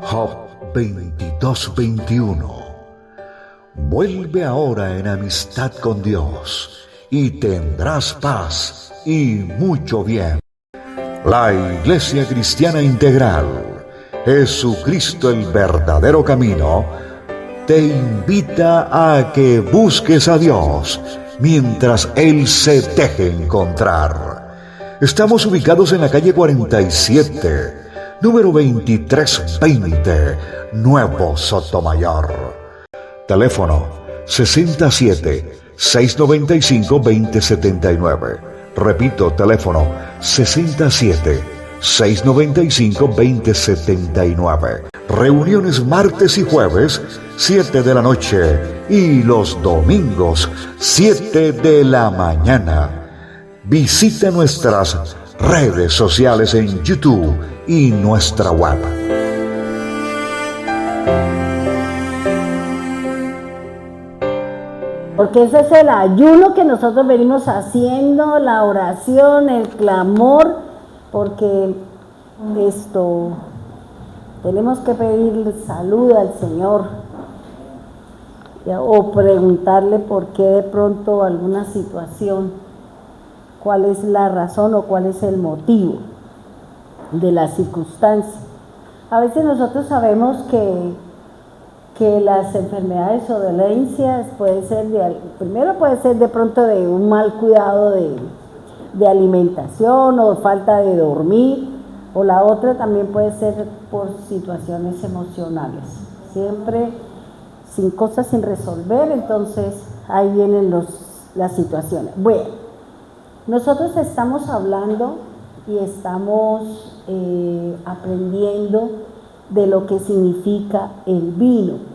Job 22:21. Vuelve ahora en amistad con Dios y tendrás paz y mucho bien. La Iglesia Cristiana Integral, Jesucristo el verdadero camino, te invita a que busques a Dios mientras Él se deje encontrar. Estamos ubicados en la calle 47, número 2320, Nuevo Sotomayor. Teléfono 67-695-2079. Repito, teléfono 67-695-2079. Reuniones martes y jueves, 7 de la noche, y los domingos, 7 de la mañana. Visita nuestras redes sociales en YouTube y nuestra web. Porque ese es el ayuno que nosotros venimos haciendo, la oración, el clamor, porque tenemos que pedirle salud al Señor, o preguntarle por qué de pronto alguna situación, cuál es la razón o cuál es el motivo de la circunstancia. A veces nosotros sabemos que las enfermedades o dolencias puede ser de pronto de un mal cuidado de alimentación o falta de dormir, o la otra también puede ser por situaciones emocionales, siempre sin cosas sin resolver. Entonces ahí vienen las situaciones. Bueno, nosotros estamos hablando y estamos aprendiendo de lo que significa el vino.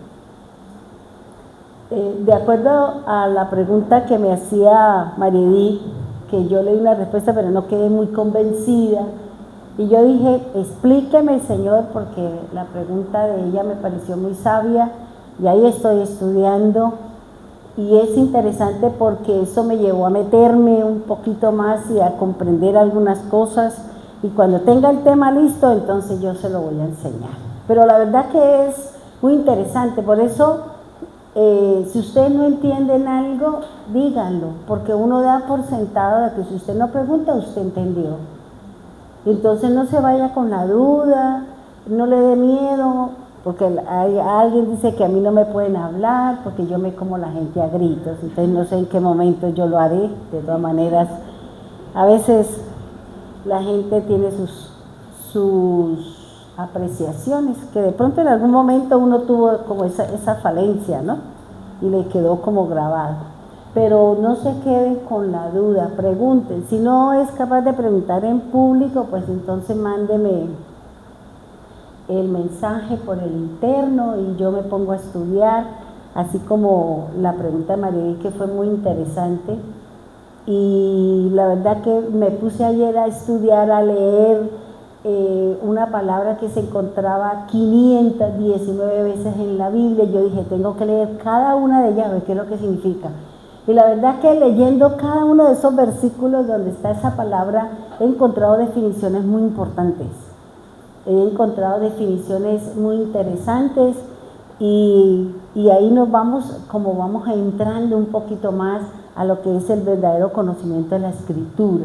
De acuerdo a la pregunta que me hacía Mariedí, que yo le di una respuesta pero no quedé muy convencida, y yo dije, explíqueme, Señor, porque la pregunta de ella me pareció muy sabia, y ahí estoy estudiando, y es interesante porque eso me llevó a meterme un poquito más y a comprender algunas cosas, y cuando tenga el tema listo, entonces yo se lo voy a enseñar. Pero la verdad que es muy interesante, por eso si ustedes no entienden algo, díganlo, porque uno da por sentado de que si usted no pregunta, usted entendió. Entonces no se vaya con la duda, no le dé miedo, porque alguien dice que a mí no me pueden hablar, porque yo me como la gente a gritos, entonces no sé en qué momento yo lo haré. De todas maneras, a veces la gente tiene sus apreciaciones, que de pronto en algún momento uno tuvo como esa falencia, ¿no? Y le quedó como grabado. Pero no se queden con la duda, pregunten. Si no es capaz de preguntar en público, pues entonces mándeme el mensaje por el interno y yo me pongo a estudiar, así como la pregunta de María, que fue muy interesante. Y la verdad que me puse ayer a estudiar, a leer una palabra que se encontraba 519 veces en la Biblia. Yo dije, tengo que leer cada una de ellas, a ver qué es lo que significa. Y la verdad que leyendo cada uno de esos versículos donde está esa palabra, he encontrado definiciones muy importantes. He encontrado definiciones muy interesantes y ahí vamos entrando un poquito más a lo que es el verdadero conocimiento de la Escritura.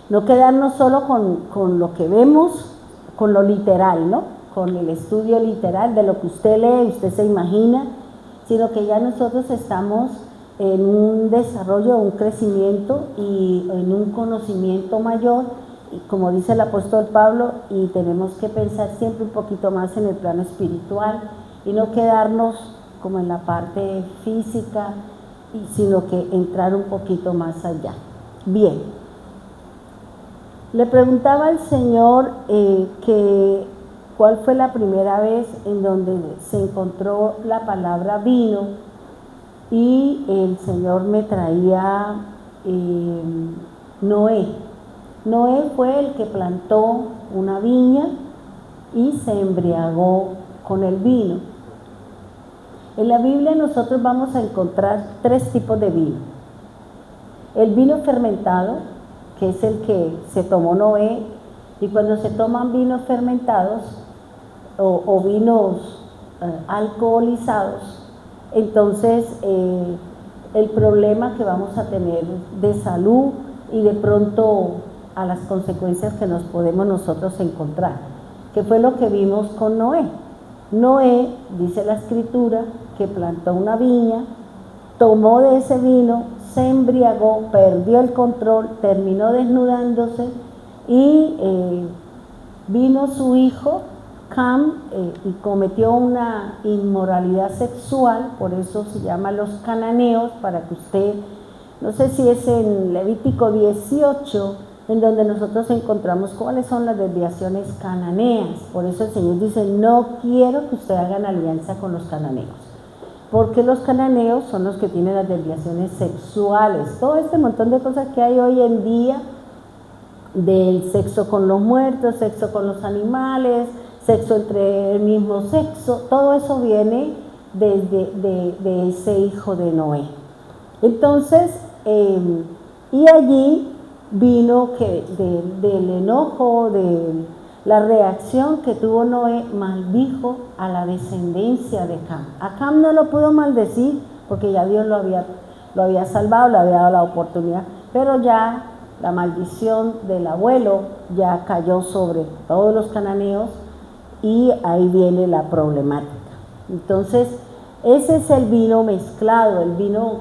No quedarnos solo con lo que vemos, con lo literal, ¿no? Con el estudio literal de lo que usted lee, usted se imagina, sino que ya nosotros estamos en un desarrollo, un crecimiento y en un conocimiento mayor, y como dice el apóstol Pablo, y tenemos que pensar siempre un poquito más en el plano espiritual y no quedarnos como en la parte física, sino que entrar un poquito más allá. Bien. Le preguntaba al Señor cuál fue la primera vez en donde se encontró la palabra vino, y el Señor me traía Noé. Noé fue el que plantó una viña y se embriagó con el vino. En la Biblia nosotros vamos a encontrar 3 tipos de vino. El vino fermentado, que es el que se tomó Noé, y cuando se toman vinos fermentados o vinos alcoholizados, entonces el problema que vamos a tener de salud y de pronto a las consecuencias que nos podemos nosotros encontrar, que fue lo que vimos con Noé. Noé, dice la escritura, que plantó una viña, tomó de ese vino, se embriagó, perdió el control, terminó desnudándose y vino su hijo Cam y cometió una inmoralidad sexual, por eso se llama los cananeos, para que usted, no sé si es en Levítico 18, en donde nosotros encontramos cuáles son las desviaciones cananeas. Por eso el Señor dice, no quiero que usted hagan alianza con los cananeos, porque los cananeos son los que tienen las desviaciones sexuales, todo este montón de cosas que hay hoy en día, del sexo con los muertos, sexo con los animales, sexo entre el mismo sexo, todo eso viene de ese hijo de Noé. Entonces, y allí vino que del enojo, de la reacción que tuvo Noé, maldijo a la descendencia de Cam. A Cam no lo pudo maldecir porque ya Dios lo había salvado, le había dado la oportunidad, pero ya la maldición del abuelo ya cayó sobre todos los cananeos y ahí viene la problemática. Entonces, ese es el vino mezclado, el vino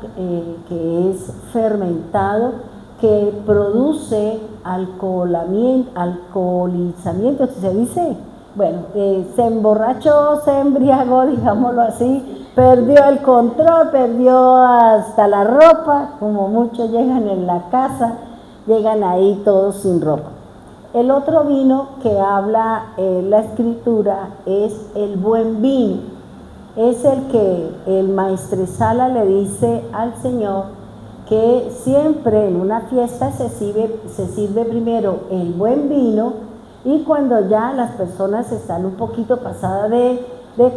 que es fermentado, que produce alcoholizamiento, ¿se dice? Bueno, se emborrachó, se embriagó, digámoslo así, perdió el control, perdió hasta la ropa, como muchos llegan en la casa, llegan ahí todos sin ropa. El otro vino que habla la escritura es el buen vino, es el que el maestresala le dice al Señor que siempre en una fiesta se sirve primero el buen vino, y cuando ya las personas están un poquito pasadas de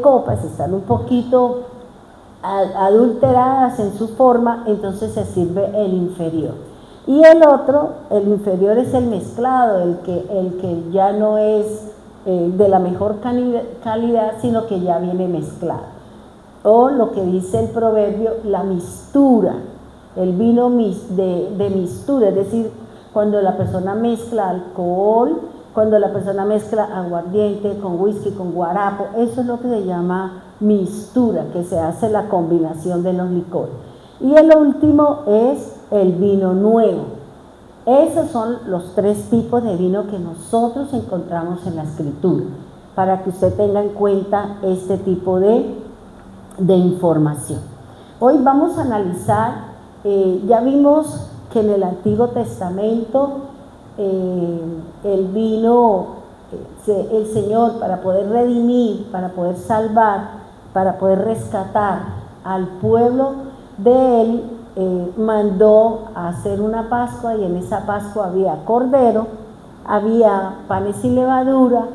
copas, están un poquito adulteradas en su forma, entonces se sirve el inferior. Y el otro, el inferior, es el mezclado, el que ya no es de la mejor calidad, sino que ya viene mezclado. O lo que dice el proverbio, la mistura, el vino de mistura, es decir, cuando la persona mezcla alcohol, cuando la persona mezcla aguardiente con whisky, con guarapo, eso es lo que se llama mistura, que se hace la combinación de los licores. Y el último es el vino nuevo. Esos son los 3 tipos de vino que nosotros encontramos en la escritura, para que usted tenga en cuenta este tipo de información. Hoy vamos a analizar, ya vimos que en el Antiguo Testamento el vino, el Señor, para poder redimir, para poder salvar, para poder rescatar al pueblo de Él, mandó a hacer una Pascua, y en esa Pascua había cordero, había panes sin levadura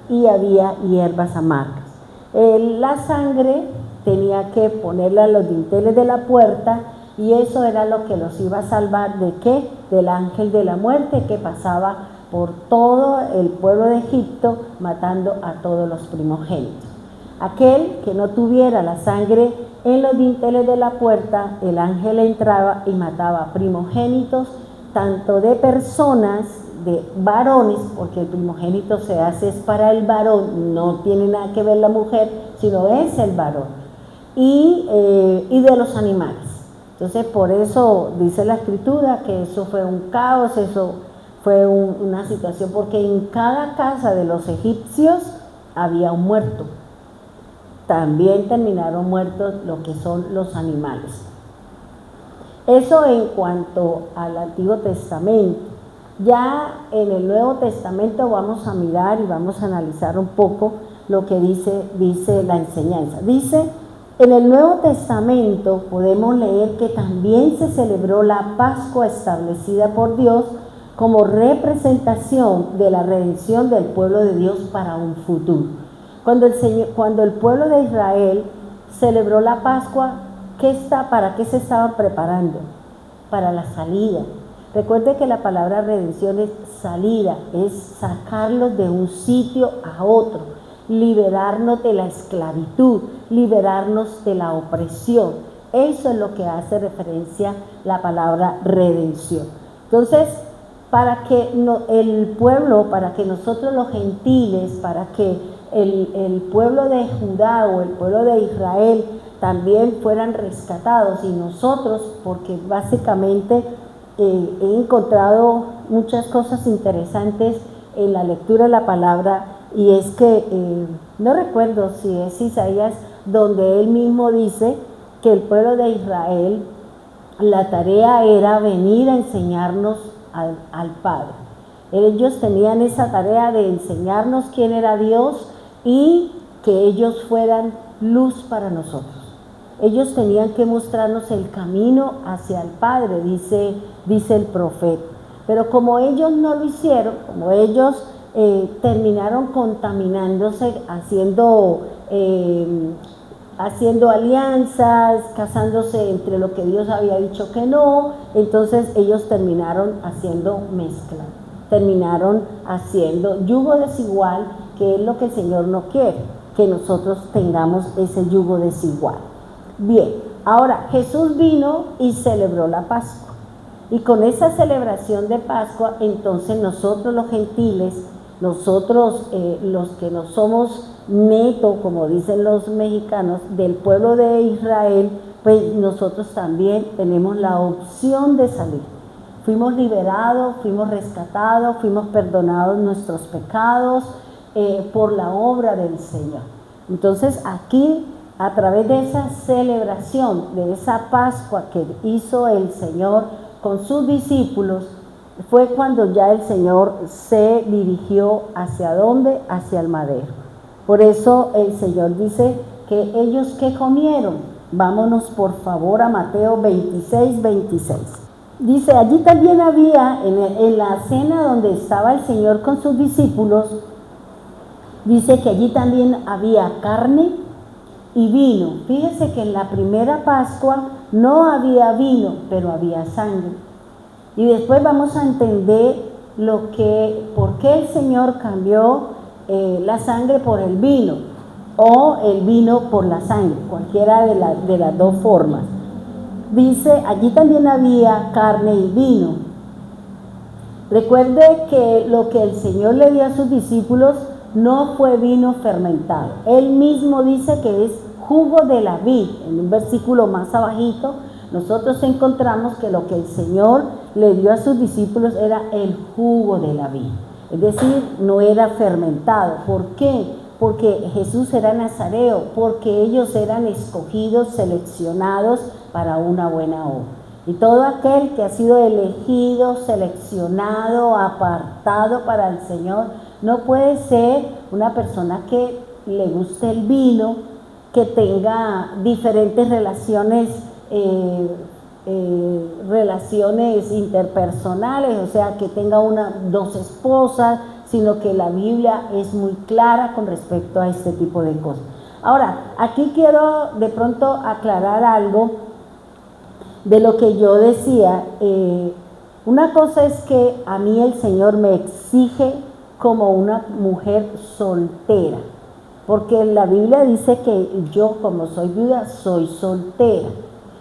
y había hierbas amargas. La sangre tenía que ponerla a los dinteles de la puerta, y eso era lo que los iba a salvar ¿de qué? Del ángel de la muerte que pasaba por todo el pueblo de Egipto matando a todos los primogénitos. Aquel que no tuviera la sangre en los dinteles de la puerta, el ángel entraba y mataba primogénitos, tanto de personas, de varones, porque el primogénito se hace es para el varón, no tiene nada que ver la mujer, sino es el varón, y de los animales. Entonces, por eso dice la escritura que eso fue un caos, eso fue una situación, porque en cada casa de los egipcios había un muerto. También terminaron muertos lo que son los animales. Eso en cuanto al Antiguo Testamento. Ya en el Nuevo Testamento vamos a mirar y vamos a analizar un poco lo que dice la enseñanza. Dice, en el Nuevo Testamento podemos leer que también se celebró la Pascua establecida por Dios como representación de la redención del pueblo de Dios para un futuro. Cuando el pueblo de Israel celebró la Pascua, ¿para qué se estaban preparando? Para la salida. Recuerde que la palabra redención es salida, es sacarlos de un sitio a otro, liberarnos de la esclavitud, liberarnos de la opresión. Eso es lo que hace referencia la palabra redención. Entonces, para que el pueblo, para que nosotros los gentiles, para que el pueblo de Judá o el pueblo de Israel también fueran rescatados, y nosotros, porque básicamente he encontrado muchas cosas interesantes en la lectura de la palabra, y es que no recuerdo si es Isaías, donde él mismo dice que el pueblo de Israel, la tarea era venir a enseñarnos al Padre. Ellos tenían esa tarea de enseñarnos quién era Dios y que ellos fueran luz para nosotros. Ellos tenían que mostrarnos el camino hacia el Padre, dice el profeta. Pero como ellos no lo hicieron, como ellos terminaron contaminándose, haciendo alianzas, casándose entre lo que Dios había dicho que no, entonces ellos terminaron haciendo mezcla, terminaron haciendo yugo desigual, que es lo que el Señor no quiere, que nosotros tengamos ese yugo desigual. Bien, ahora Jesús vino y celebró la Pascua, y con esa celebración de Pascua, entonces nosotros los gentiles, nosotros los que no somos neto, como dicen los mexicanos, del pueblo de Israel, pues nosotros también tenemos la opción de salir. Fuimos liberados, fuimos rescatados, fuimos perdonados nuestros pecados por la obra del Señor. Entonces aquí, a través de esa celebración, de esa Pascua que hizo el Señor con sus discípulos, fue cuando ya el Señor se dirigió ¿hacia dónde? Hacia el madero. Por eso el Señor dice que ellos ¿qué comieron? Vámonos por favor a Mateo 26, 26. Dice, allí también había, en la cena donde estaba el Señor con sus discípulos, dice que allí también había carne y vino. Fíjese que en la primera Pascua no había vino, pero había sangre. Y después vamos a entender por qué el Señor cambió la sangre por el vino, o el vino por la sangre, cualquiera de las dos formas. Dice, allí también había carne y vino. Recuerde que lo que el Señor le dio a sus discípulos no fue vino fermentado. Él mismo dice que es jugo de la vid. En un versículo más abajito, nosotros encontramos que lo que el Señor le dio a sus discípulos era el jugo de la vid. Es decir, no era fermentado. ¿Por qué? Porque Jesús era nazareo, porque ellos eran escogidos, seleccionados para una buena obra. Y todo aquel que ha sido elegido, seleccionado, apartado para el Señor, no puede ser una persona que le guste el vino, que tenga diferentes relaciones interpersonales, o sea, que tenga dos esposas, sino que la Biblia es muy clara con respecto a este tipo de cosas. Ahora, aquí quiero de pronto aclarar algo de lo que yo decía. Una cosa es que a mí el Señor me exige como una mujer soltera, porque la Biblia dice que yo, como soy viuda, soy soltera.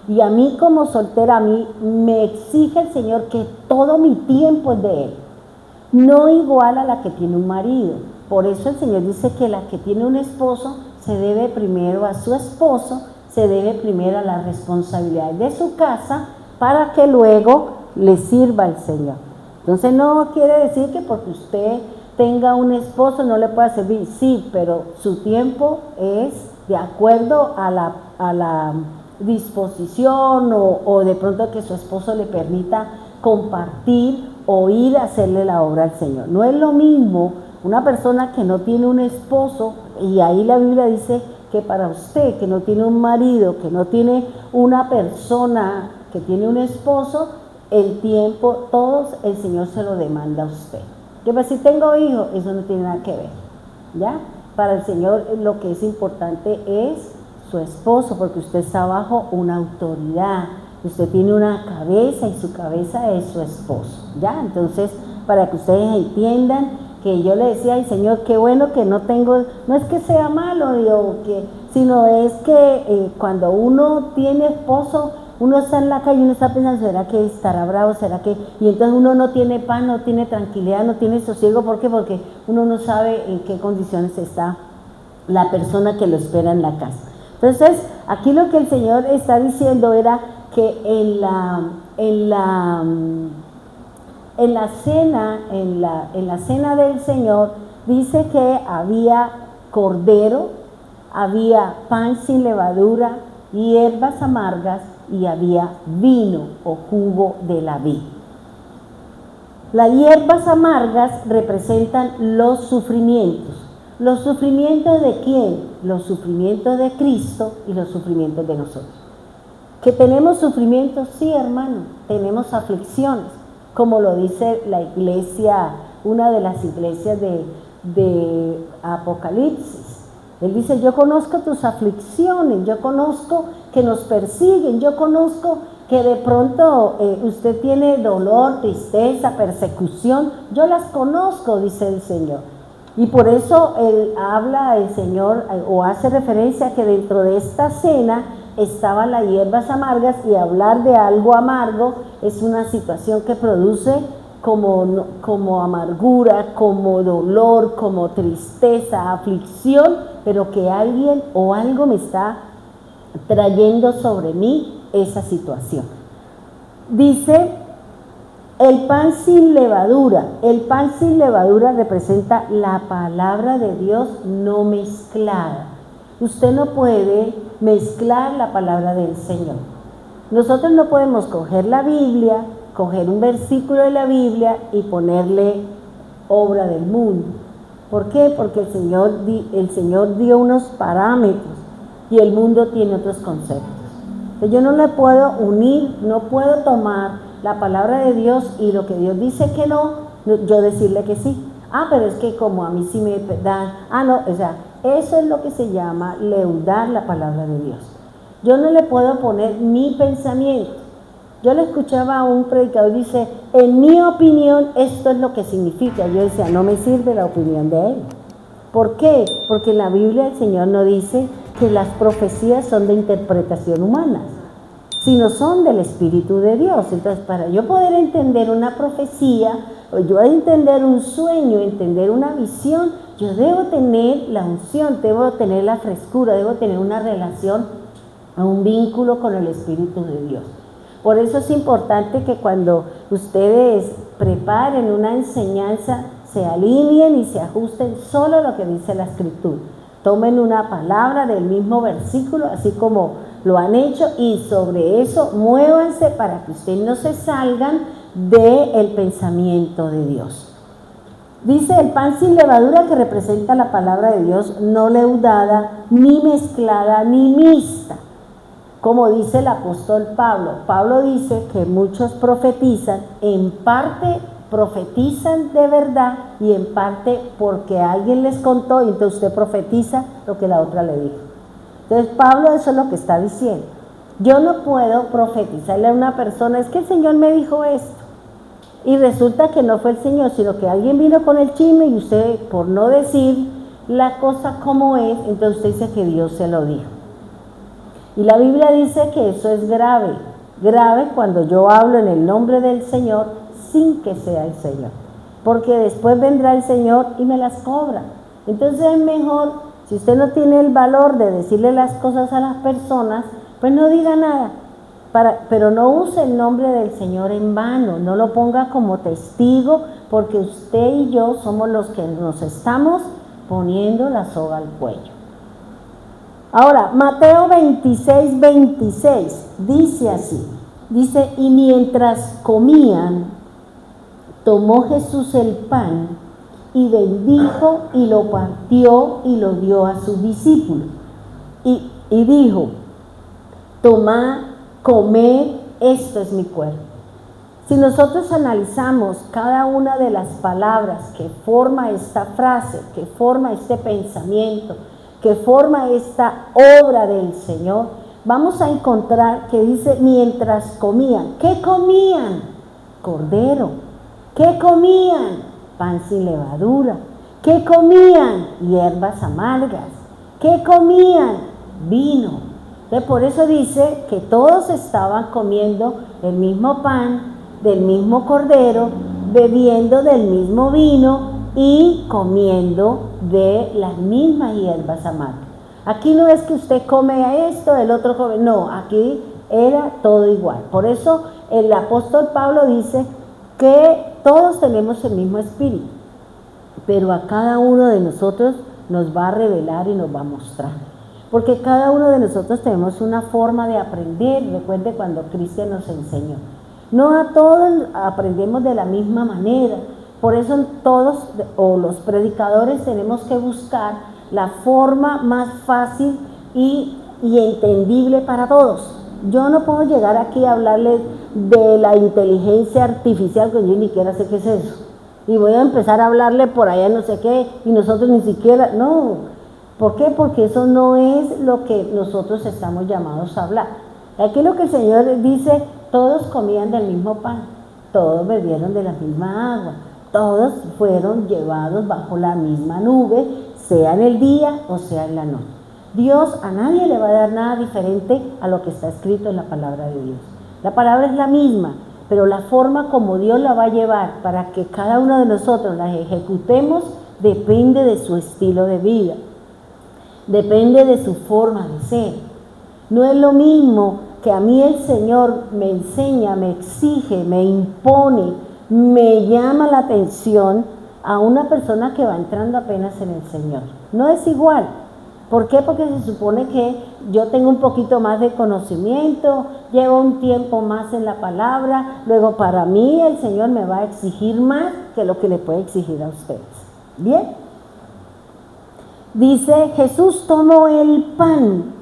Y a mí como soltera, a mí me exige el Señor que todo mi tiempo es de Él, no igual a la que tiene un marido. Por eso el Señor dice que la que tiene un esposo se debe primero a su esposo, se debe primero a las responsabilidades de su casa, para que luego le sirva al Señor. Entonces no quiere decir que porque usted tenga un esposo no le pueda servir, sí, pero su tiempo es de acuerdo a la disposición o de pronto que su esposo le permita compartir o ir a hacerle la obra al Señor. No es lo mismo una persona que no tiene un esposo, y ahí la Biblia dice que para usted que no tiene un marido, que no tiene una persona que tiene un esposo, el tiempo, todos el Señor se lo demanda a usted. Que pues si tengo hijos, eso no tiene nada que ver, ¿ya? Para el Señor lo que es importante es su esposo, porque usted está bajo una autoridad, usted tiene una cabeza y su cabeza es su esposo, ¿ya? Entonces, para que ustedes entiendan que yo le decía, ay Señor, qué bueno que no tengo, no es que sea malo, sino es que cuando uno tiene esposo, uno está en la calle y uno está pensando, ¿será que estará bravo? ¿Será que? Y entonces uno no tiene paz, no tiene tranquilidad, no tiene sosiego. ¿Por qué? Porque uno no sabe en qué condiciones está la persona que lo espera en la casa. Entonces, aquí lo que el Señor está diciendo era que en la cena del Señor, dice que había cordero, había pan sin levadura, hierbas amargas, y había vino o jugo de la vid. Las hierbas amargas representan los sufrimientos. ¿Los sufrimientos de quién? Los sufrimientos de Cristo y los sufrimientos de nosotros. ¿Que tenemos sufrimientos? Sí, hermano, tenemos aflicciones, como lo dice la iglesia, una de las iglesias de Apocalipsis. Él dice, yo conozco tus aflicciones, yo conozco que nos persiguen, yo conozco que de pronto usted tiene dolor, tristeza, persecución, yo las conozco, dice el Señor. Y por eso él habla, el Señor, o hace referencia a que dentro de esta cena estaban las hierbas amargas, y hablar de algo amargo es una situación que produce como amargura, como dolor, como tristeza, aflicción, pero que alguien o algo me está trayendo sobre mí esa situación. Dice, el pan sin levadura. El pan sin levadura representa la palabra de Dios no mezclada. Usted no puede mezclar la palabra del Señor. Nosotros no podemos coger la Biblia, coger un versículo de la Biblia y ponerle obra del mundo. ¿Por qué? Porque el Señor dio unos parámetros y el mundo tiene otros conceptos. Entonces yo no le puedo unir, no puedo tomar la palabra de Dios y lo que Dios dice que no, yo decirle que sí. Pero es que como a mí sí me dan, eso es lo que se llama leudar la palabra de Dios. Yo no le puedo poner mi pensamiento. Yo le escuchaba a un predicador, dice, en mi opinión esto es lo que significa. Yo decía, no me sirve la opinión de él. ¿Por qué? Porque en la Biblia el Señor no dice que las profecías son de interpretación humana, sino son del Espíritu de Dios. Entonces, para yo poder entender una profecía, o yo entender un sueño, entender una visión, yo debo tener la unción, debo tener la frescura, debo tener una relación, un vínculo con el Espíritu de Dios. Por eso es importante que cuando ustedes preparen una enseñanza, se alineen y se ajusten solo a lo que dice la Escritura. Tomen una palabra del mismo versículo, así como lo han hecho, y sobre eso muévanse para que ustedes no se salgan del pensamiento de Dios. Dice el pan sin levadura, que representa la palabra de Dios, no leudada, ni mezclada, ni mixta. Como dice el apóstol Pablo. Pablo dice que muchos profetizan, en parte profetizan de verdad y en parte porque alguien les contó, y entonces usted profetiza lo que la otra le dijo. Entonces Pablo eso es lo que está diciendo. Yo no puedo profetizarle a una persona, es que el Señor me dijo esto, y resulta que no fue el Señor, sino que alguien vino con el chisme y usted, por no decir la cosa como es, entonces usted dice que Dios se lo dijo. Y la Biblia dice que eso es grave, grave cuando yo hablo en el nombre del Señor sin que sea el Señor, porque después vendrá el Señor y me las cobra. Entonces es mejor, si usted no tiene el valor de decirle las cosas a las personas, pues no diga nada, pero no use el nombre del Señor en vano, no lo ponga como testigo, porque usted y yo somos los que nos estamos poniendo la soga al cuello. Ahora, Mateo 26, 26, dice así, dice, y mientras comían, tomó Jesús el pan y bendijo y lo partió y lo dio a sus discípulos. Y dijo, tomad, comed, esto es mi cuerpo. Si nosotros analizamos cada una de las palabras que forma esta frase, que forma este pensamiento, que forma esta obra del Señor, vamos a encontrar que dice mientras comían. ¿Qué comían? Cordero. ¿Qué comían? Pan sin levadura. ¿Qué comían? Hierbas amargas. ¿Qué comían? Vino. Entonces, por eso dice que todos estaban comiendo el mismo pan, del mismo cordero, bebiendo del mismo vino y comiendo de las mismas hierbas amargas. Aquí no es que usted come esto, el otro come, no, aquí era todo igual. Por eso el apóstol Pablo dice que todos tenemos el mismo espíritu, pero a cada uno de nosotros nos va a revelar y nos va a mostrar. Porque cada uno de nosotros tenemos una forma de aprender. Recuerde cuando Cristo nos enseñó. No a todos aprendemos de la misma manera. Por eso todos, o los predicadores, tenemos que buscar la forma más fácil y entendible para todos. Yo no puedo llegar aquí a hablarles de la inteligencia artificial, que yo ni siquiera sé qué es eso. Y voy a empezar a hablarle por allá no sé qué, y nosotros ni siquiera, no. ¿Por qué? Porque eso no es lo que nosotros estamos llamados a hablar. Aquí lo que el Señor dice, todos comían del mismo pan, todos bebieron de la misma agua, todos fueron llevados bajo la misma nube, sea en el día o sea en la noche. Dios a nadie le va a dar nada diferente a lo que está escrito en la palabra de Dios. La palabra es la misma, pero la forma como Dios la va a llevar para que cada uno de nosotros la ejecutemos depende de su estilo de vida, depende de su forma de ser. No es lo mismo que a mí el Señor me enseña, me exige, me impone, me llama la atención a una persona que va entrando apenas en el Señor. No es igual. ¿Por qué? Porque se supone que yo tengo un poquito más de conocimiento, llevo un tiempo más en la palabra, luego para mí el Señor me va a exigir más que lo que le puede exigir a ustedes. ¿Bien? Dice, Jesús tomó el pan.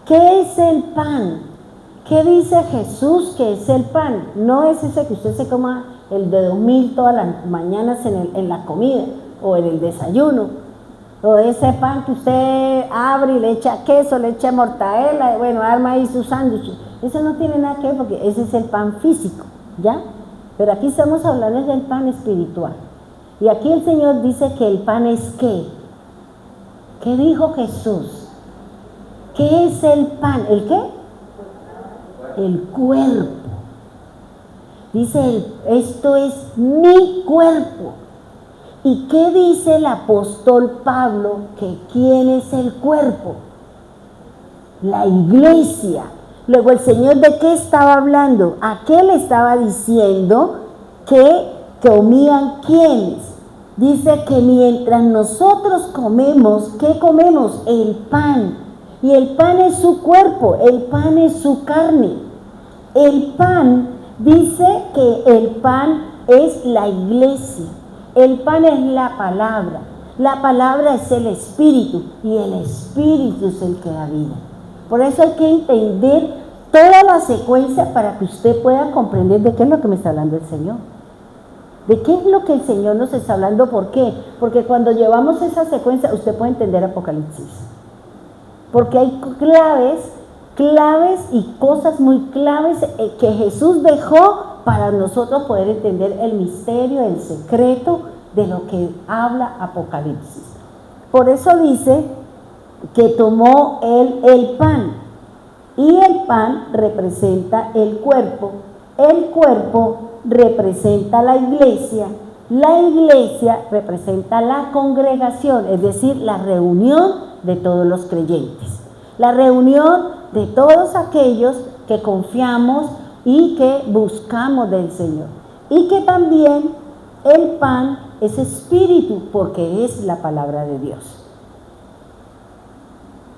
¿Qué es el pan? ¿Qué dice Jesús que es el pan? No es ese que usted se coma el de 2000 todas las mañanas en la comida o en el desayuno. O ese pan que usted abre y le echa queso, le echa mortadela, bueno, arma ahí su sándwich. Eso no tiene nada que ver porque ese es el pan físico, ¿ya? Pero aquí estamos hablando del pan espiritual. Y aquí el Señor dice que el pan es ¿qué? ¿Qué dijo Jesús? ¿Qué es el pan? ¿El qué? El cuerpo. Dice, esto es mi cuerpo. ¿Y qué dice el apóstol Pablo? Que ¿quién es el cuerpo? La iglesia. Luego el Señor, ¿de qué estaba hablando? ¿A qué le estaba diciendo que comían quiénes? Dice que mientras nosotros comemos, ¿qué comemos? El pan. Y el pan es su cuerpo, el pan es su carne. El pan, dice que el pan es la iglesia. El pan es la palabra es el espíritu y el espíritu es el que da vida. Por eso hay que entender toda la secuencia para que usted pueda comprender de qué es lo que me está hablando el Señor. ¿De qué es lo que el Señor nos está hablando? ¿Por qué? Porque cuando llevamos esa secuencia usted puede entender Apocalipsis. Porque hay claves y cosas muy claves que Jesús dejó para nosotros poder entender el misterio, el secreto de lo que habla Apocalipsis. Por eso dice que tomó él el pan, y el pan representa el cuerpo representa la iglesia representa la congregación, es decir, la reunión de todos los creyentes, la reunión de todos aquellos que confiamos y que buscamos del Señor. Y que también el pan es espíritu, porque es la palabra de Dios.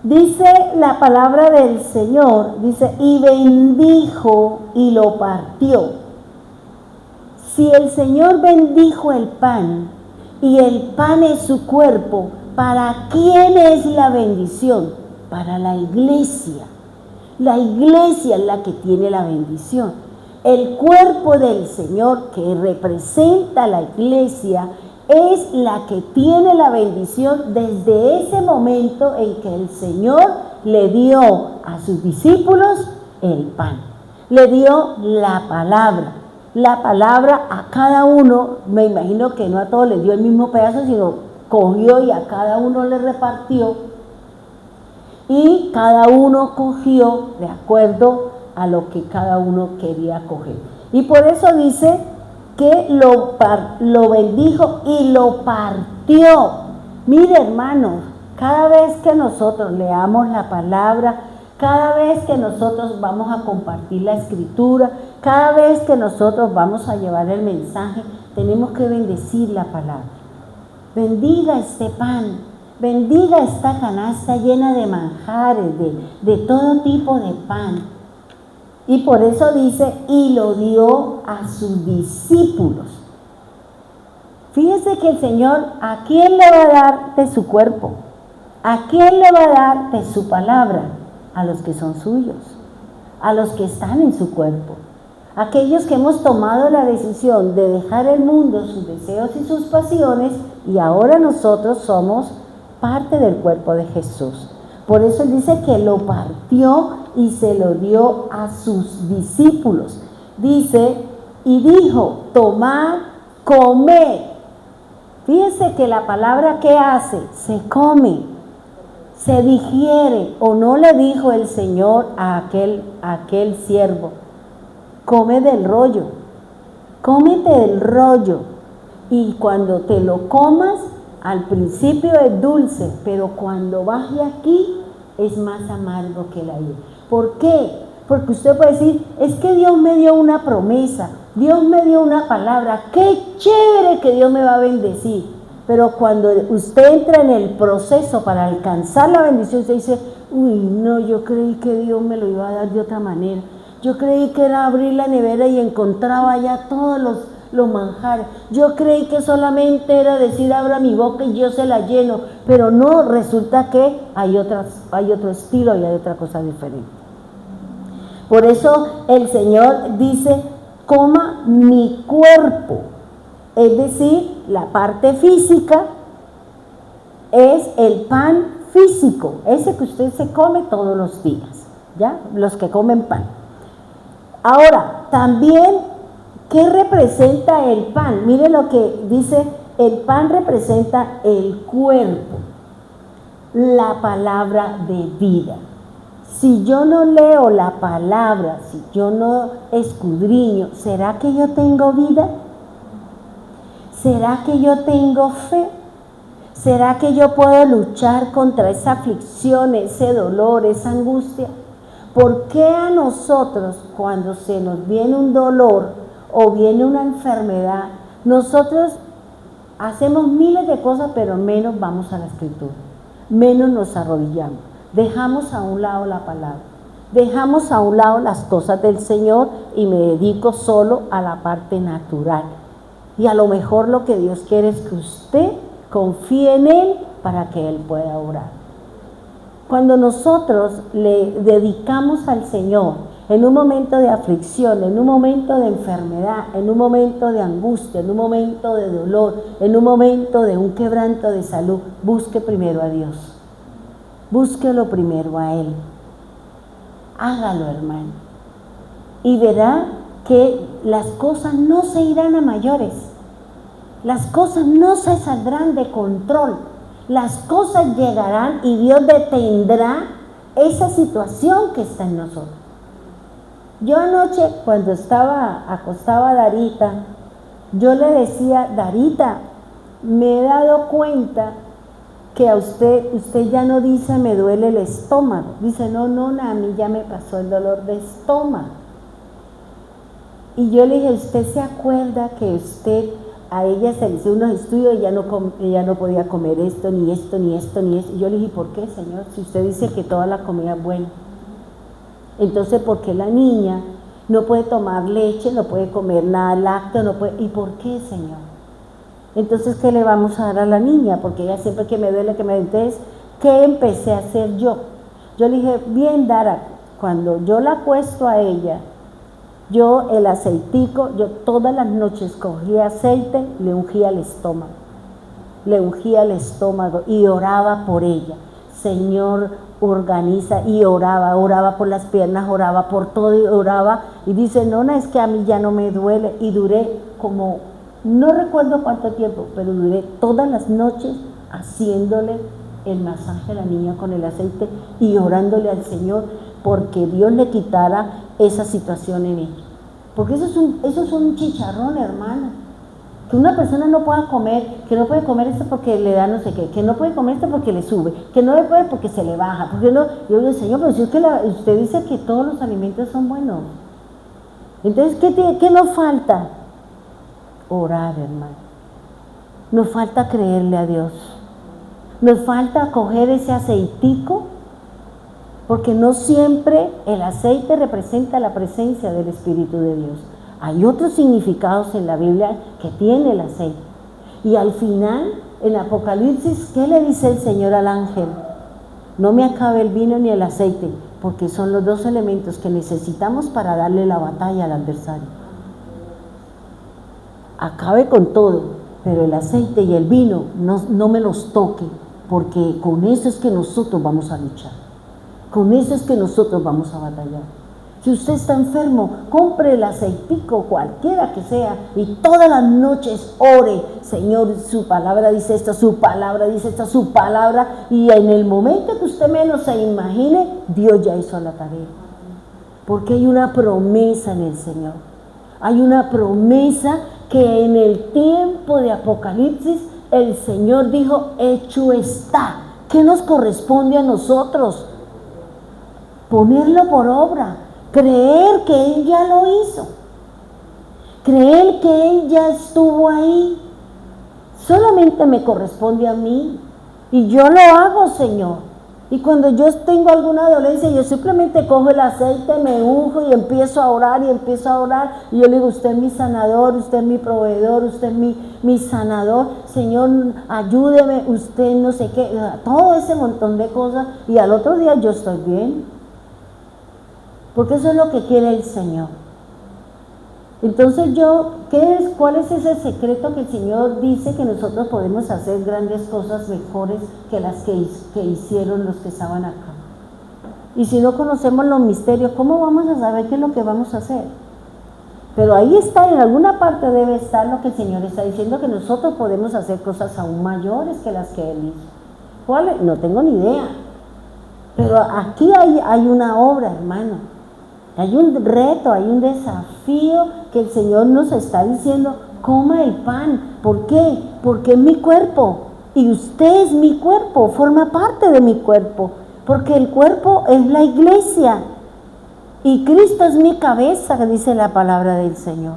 Dice la palabra del Señor, dice, y bendijo y lo partió. Si el Señor bendijo el pan, y el pan es su cuerpo, ¿para quién es la bendición? Para la iglesia. La iglesia es la que tiene la bendición. El cuerpo del Señor, que representa la iglesia, es la que tiene la bendición desde ese momento en que el Señor le dio a sus discípulos el pan. Le dio la palabra. La palabra a cada uno, me imagino que no a todos les dio el mismo pedazo, sino cogió y a cada uno le repartió. Y cada uno cogió de acuerdo a lo que cada uno quería coger. Y por eso dice que lo bendijo y lo partió. Mire, hermanos, cada vez que nosotros leamos la palabra, cada vez que nosotros vamos a compartir la escritura, cada vez que nosotros vamos a llevar el mensaje, tenemos que bendecir la palabra. Bendiga este pan, bendiga esta canasta llena de manjares, de todo tipo de pan. Y por eso dice, y lo dio a sus discípulos. Fíjese que el Señor, ¿a quién le va a dar de su cuerpo? ¿A quién le va a dar de su palabra? A los que son suyos, a los que están en su cuerpo. Aquellos que hemos tomado la decisión de dejar el mundo, sus deseos y sus pasiones, y ahora nosotros somos parte del cuerpo de Jesús. Por eso dice que lo partió y se lo dio a sus discípulos. Dice, y dijo, tomad, comed. Fíjense que la palabra que hace, se come, se digiere. O no le dijo el Señor a aquel siervo, come del rollo, cómete del rollo. Y cuando te lo comas, al principio es dulce, pero cuando baje aquí es más amargo que la hiel. ¿Por qué? Porque usted puede decir, es que Dios me dio una promesa, Dios me dio una palabra, qué chévere que Dios me va a bendecir. Pero cuando usted entra en el proceso para alcanzar la bendición, usted dice, uy, no, yo creí que Dios me lo iba a dar de otra manera. Yo creí que era abrir la nevera y encontraba ya todos los manjares. Yo creí que solamente era decir, abra mi boca y yo se la lleno. Pero no, resulta que hay otro estilo y hay otra cosa diferente. Por eso el Señor dice, coma mi cuerpo. Es decir, la parte física es el pan físico, ese que usted se come todos los días, ¿ya? Los que comen pan. Ahora, también, ¿qué representa el pan? Mire lo que dice, el pan representa el cuerpo, la palabra de vida. Si yo no leo la palabra, si yo no escudriño, ¿será que yo tengo vida? ¿Será que yo tengo fe? ¿Será que yo puedo luchar contra esa aflicción, ese dolor, esa angustia? ¿Por qué a nosotros, cuando se nos viene un dolor o viene una enfermedad, nosotros hacemos miles de cosas, pero menos vamos a la escritura, menos nos arrodillamos, dejamos a un lado la palabra, dejamos a un lado las cosas del Señor y me dedico solo a la parte natural? Y a lo mejor lo que Dios quiere es que usted confíe en Él para que Él pueda obrar. Cuando nosotros le dedicamos al Señor en un momento de aflicción, en un momento de enfermedad, en un momento de angustia, en un momento de dolor, en un momento de un quebranto de salud, busque primero a Dios. Búsquelo primero a Él. Hágalo, hermano. Y verá que las cosas no se irán a mayores. Las cosas no se saldrán de control. Las cosas llegarán y Dios detendrá esa situación que está en nosotros. Yo anoche, cuando acostaba Darita, yo le decía, Darita, me he dado cuenta que a usted ya no dice me duele el estómago. Dice, no, a mí ya me pasó el dolor de estómago. Y yo le dije, ¿usted se acuerda que a ella se le hizo unos estudios y ella no podía comer esto, ni esto, ni esto, ni esto? Y yo le dije, ¿por qué, Señor? Si usted dice que toda la comida es buena. Entonces, ¿por qué la niña no puede tomar leche, no puede comer nada lácteo, no puede? ¿Y por qué, Señor? Entonces, ¿qué le vamos a dar a la niña? Porque ella siempre que me duele, entonces, ¿qué empecé a hacer yo? Yo le dije, bien, Dara, cuando yo la acuesto a ella, Yo el aceitico, yo todas las noches cogía aceite, le ungía el estómago. Le ungía el estómago y oraba por ella. Señor, organiza, y oraba por las piernas, oraba por todo y oraba. Y dice, no, es que a mí ya no me duele. Y duré como, no recuerdo cuánto tiempo, pero duré todas las noches haciéndole el masaje a la niña con el aceite y orándole al Señor porque Dios le quitara esa situación en ella. Porque eso es un chicharrón, hermana. Que una persona no pueda comer, que no puede comer esto porque le da no sé qué, que no puede comer esto porque le sube, que no le puede porque se le baja. Porque no, yo digo, Señor, pero si es que usted dice que todos los alimentos son buenos. Entonces, ¿qué nos falta? Orar, hermano. Nos falta creerle a Dios. Nos falta coger ese aceitico, porque no siempre el aceite representa la presencia del Espíritu de Dios. Hay otros significados en la Biblia que tiene el aceite. Y al final, en Apocalipsis, ¿qué le dice el Señor al ángel? No me acabe el vino ni el aceite, porque son los dos elementos que necesitamos para darle la batalla al adversario. Acabe con todo, pero el aceite y el vino no me los toque, porque con eso es que nosotros vamos a luchar. Con eso es que nosotros vamos a batallar. Si usted está enfermo, compre el aceitico, cualquiera que sea, y todas las noches ore, Señor, su palabra dice esto, su palabra dice esto, su palabra, y en el momento que usted menos se imagine, Dios ya hizo la tarea. Porque hay una promesa en el Señor. Hay una promesa que en el tiempo de Apocalipsis, el Señor dijo, hecho está. ¿Qué nos corresponde a nosotros? Ponerlo por obra. Creer que Él ya lo hizo, creer que Él ya estuvo ahí. Solamente me corresponde a mí y yo lo hago, Señor. Y cuando yo tengo alguna dolencia, yo simplemente cojo el aceite, me unjo y empiezo a orar y yo le digo, usted es mi sanador, usted es mi proveedor, usted es mi sanador, Señor, ayúdeme, usted no sé qué, todo ese montón de cosas, y al otro día yo estoy bien. Porque eso es lo que quiere el Señor. Entonces ¿cuál es ese secreto que el Señor dice que nosotros podemos hacer grandes cosas mejores que las que hicieron los que estaban acá? Y si no conocemos los misterios, ¿cómo vamos a saber qué es lo que vamos a hacer? Pero ahí está, en alguna parte debe estar lo que el Señor está diciendo, que nosotros podemos hacer cosas aún mayores que las que Él hizo. ¿Cuál? No tengo ni idea. Pero aquí hay una obra, hermano. Hay un reto, hay un desafío que el Señor nos está diciendo, coma el pan. ¿Por qué? Porque es mi cuerpo y usted es mi cuerpo, forma parte de mi cuerpo, porque el cuerpo es la iglesia y Cristo es mi cabeza, que dice la palabra del Señor.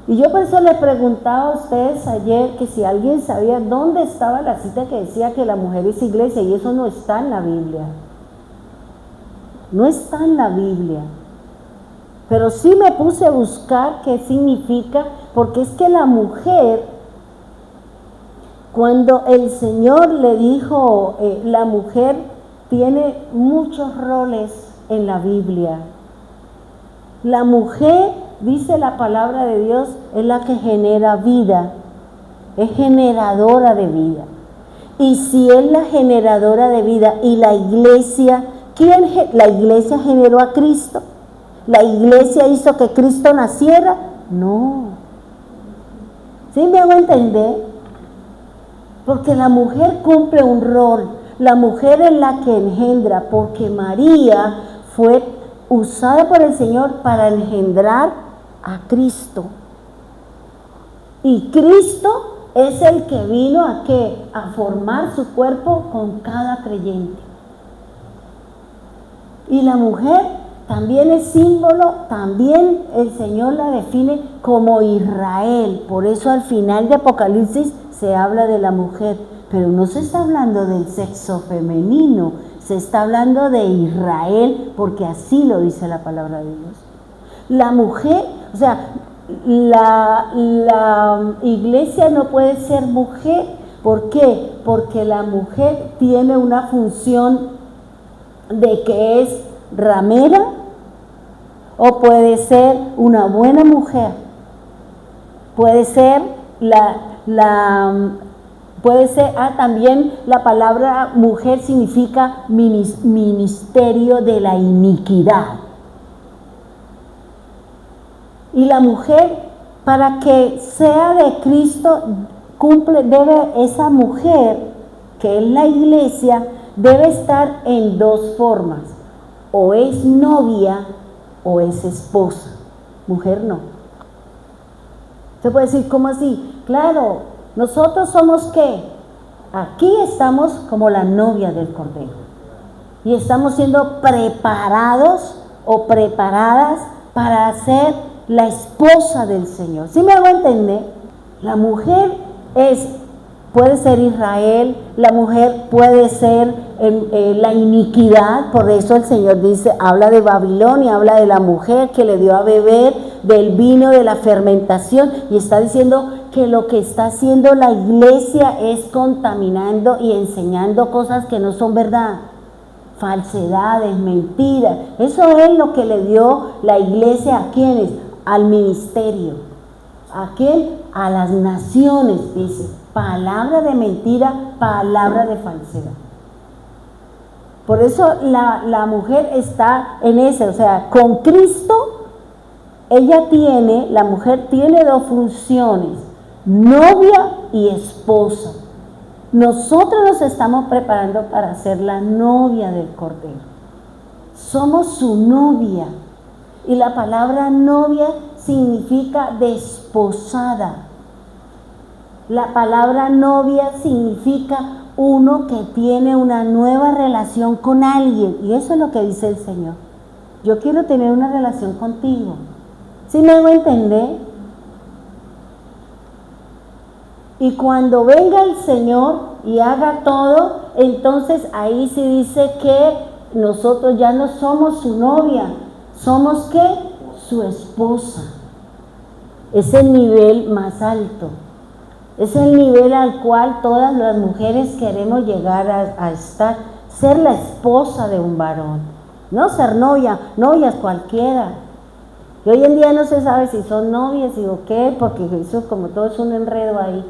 Y yo por eso le preguntaba a ustedes ayer que si alguien sabía dónde estaba la cita que decía que la mujer es iglesia, y eso no está en la Biblia. No está en la Biblia, pero sí me puse a buscar qué significa, porque es que la mujer, cuando el Señor le dijo, la mujer tiene muchos roles en la Biblia. La mujer, dice la palabra de Dios, es la que genera vida, es generadora de vida. Y si es la generadora de vida y la iglesia, ¿la iglesia generó a Cristo? ¿La iglesia hizo que Cristo naciera? No. ¿Sí me hago entender? Porque la mujer cumple un rol. La mujer es la que engendra, porque María fue usada por el Señor para engendrar a Cristo. Y Cristo es el que vino a formar su cuerpo con cada creyente. Y la mujer también es símbolo, también el Señor la define como Israel. Por eso al final de Apocalipsis se habla de la mujer, pero no se está hablando del sexo femenino, se está hablando de Israel, porque así lo dice la palabra de Dios. La mujer, o sea, la iglesia no puede ser mujer. ¿Por qué? Porque la mujer tiene una función de que es ramera, o puede ser una buena mujer, puede ser puede ser, también la palabra mujer significa ministerio de la iniquidad. Y la mujer, para que sea de Cristo, esa mujer, que es la iglesia, debe estar en dos formas: o es novia o es esposa. Mujer no. Usted puede decir, ¿cómo así? Claro, nosotros somos ¿qué? Aquí estamos como la novia del Cordero y estamos siendo preparados o preparadas para ser la esposa del Señor. ¿Sí me hago entender? La mujer puede ser Israel, la mujer puede ser la iniquidad. Por eso el Señor dice, habla de Babilonia, habla de la mujer que le dio a beber del vino de la fermentación, y está diciendo que lo que está haciendo la iglesia es contaminando y enseñando cosas que no son verdad, falsedades, mentiras. Eso es lo que le dio la iglesia a quienes, al ministerio. ¿A quién? A las naciones, dice. Palabra de mentira, palabra de falsedad. Por eso la mujer está en ese, o sea, con Cristo, la mujer tiene dos funciones: novia y esposa. Nosotros nos estamos preparando para ser la novia del Cordero. Somos su novia. Y la palabra novia significa desposada. La palabra novia significa uno que tiene una nueva relación con alguien. Y eso es lo que dice el Señor. Yo quiero tener una relación contigo. ¿Sí me hago entender? Y cuando venga el Señor y haga todo, entonces ahí se dice que nosotros ya no somos su novia, somos ¿qué? Su esposa. Es el nivel más alto. Es el nivel al cual todas las mujeres queremos llegar a estar, ser la esposa de un varón, no ser novias cualquiera. Y hoy en día no se sabe si son novias o qué, porque eso como todo es un enredo ahí,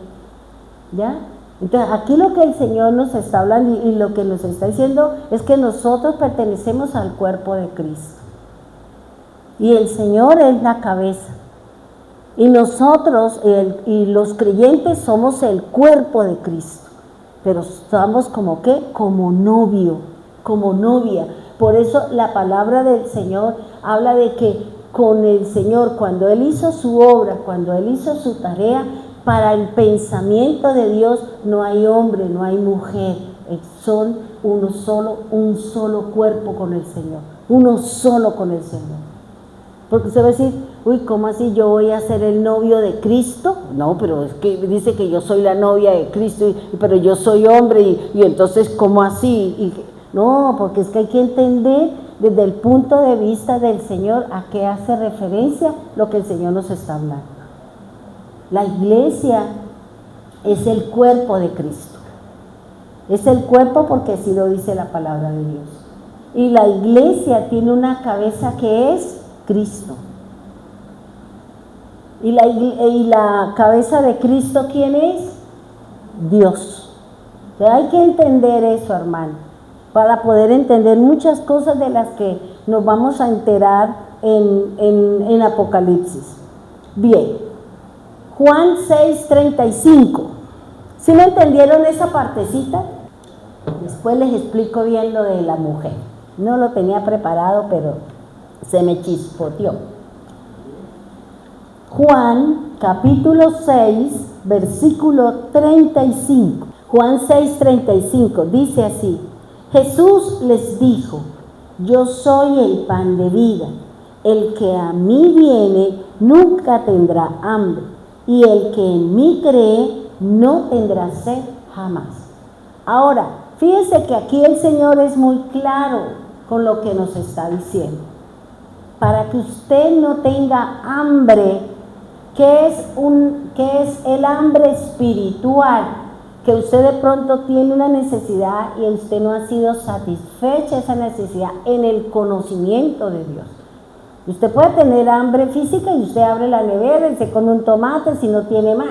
¿ya? Entonces aquí lo que el Señor nos está hablando y lo que nos está diciendo es que nosotros pertenecemos al cuerpo de Cristo. Y el Señor es la cabeza. Y nosotros, y los creyentes, somos el cuerpo de Cristo. Pero estamos como ¿qué? Como novio, como novia. Por eso la palabra del Señor habla de que con el Señor, cuando Él hizo su obra, cuando Él hizo su tarea, para el pensamiento de Dios no hay hombre, no hay mujer. Son un solo cuerpo con el Señor. Uno solo con el Señor. Porque usted va a decir, uy, ¿cómo así yo voy a ser el novio de Cristo? No, pero es que dice que yo soy la novia de Cristo, pero yo soy hombre, y entonces, ¿cómo así? No, porque es que hay que entender desde el punto de vista del Señor a qué hace referencia lo que el Señor nos está hablando. La iglesia es el cuerpo de Cristo. Es el cuerpo porque así lo dice la palabra de Dios. Y la iglesia tiene una cabeza que es Cristo. ¿Y la cabeza de Cristo quién es? Dios. Entonces hay que entender eso, hermano, para poder entender muchas cosas de las que nos vamos a enterar en Apocalipsis. Bien, Juan 6:35. ¿Sí me entendieron esa partecita? Después les explico bien lo de la mujer. No lo tenía preparado, pero se me chispoteó. Juan capítulo 6, versículo 35. Juan 6:35 dice así: Jesús les dijo: yo soy el pan de vida. El que a mí viene nunca tendrá hambre, y el que en mí cree no tendrá sed jamás. Ahora, fíjense que aquí el Señor es muy claro con lo que nos está diciendo. Para que usted no tenga hambre, ¿qué es el hambre espiritual? Que usted de pronto tiene una necesidad y usted no ha sido satisfecha esa necesidad en el conocimiento de Dios. Usted puede tener hambre física y usted abre la nevera y se come un tomate si no tiene más.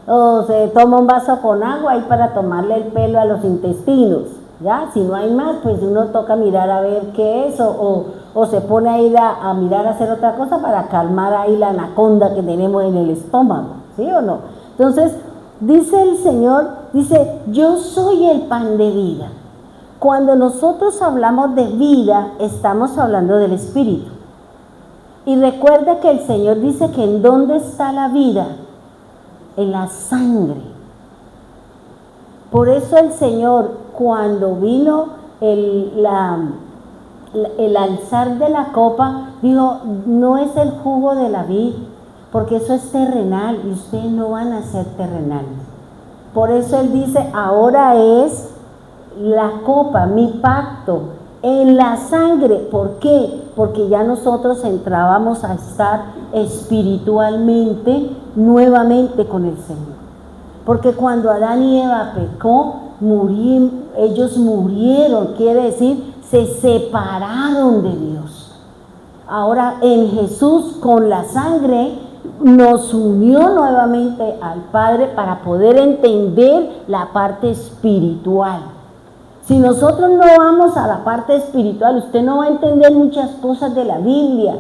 O se toma un vaso con agua ahí para tomarle el pelo a los intestinos. ¿Ya? Si no hay más, pues uno toca mirar a ver qué es o se pone a ir a mirar a hacer otra cosa para calmar ahí la anaconda que tenemos en el estómago. ¿Sí o no? Entonces, dice el Señor, dice, yo soy el pan de vida. Cuando nosotros hablamos de vida, estamos hablando del Espíritu. Y recuerda que el Señor dice que ¿en dónde está la vida? En la sangre. Por eso el Señor, cuando vino el alzar de la copa, dijo, no es el jugo de la vid, porque eso es terrenal y ustedes no van a ser terrenales. Por eso Él dice, ahora es la copa, mi pacto, en la sangre. ¿Por qué? Porque ya nosotros entrábamos a estar espiritualmente nuevamente con el Señor. Porque cuando Adán y Eva pecó, ellos murieron, quiere decir, se separaron de Dios. Ahora en Jesús, con la sangre, nos unió nuevamente al Padre para poder entender la parte espiritual. Si nosotros no vamos a la parte espiritual, usted no va a entender muchas cosas de la Biblia,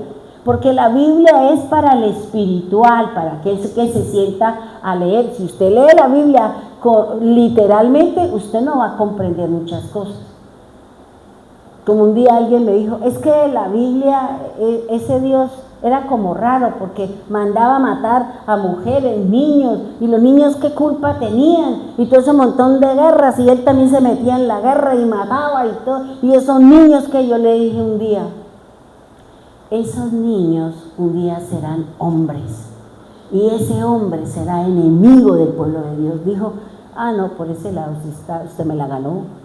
porque la Biblia es para el espiritual, para aquel que se sienta a leer. Si usted lee la Biblia literalmente, usted no va a comprender muchas cosas. Como un día alguien me dijo, es que la Biblia, ese Dios era como raro, porque mandaba matar a mujeres, niños, y los niños qué culpa tenían, y todo ese montón de guerras, y él también se metía en la guerra y mataba y todo, y esos niños que yo le dije un día, esos niños un día serán hombres, y ese hombre será enemigo del pueblo de Dios. Dijo, no, por ese lado usted me la ganó.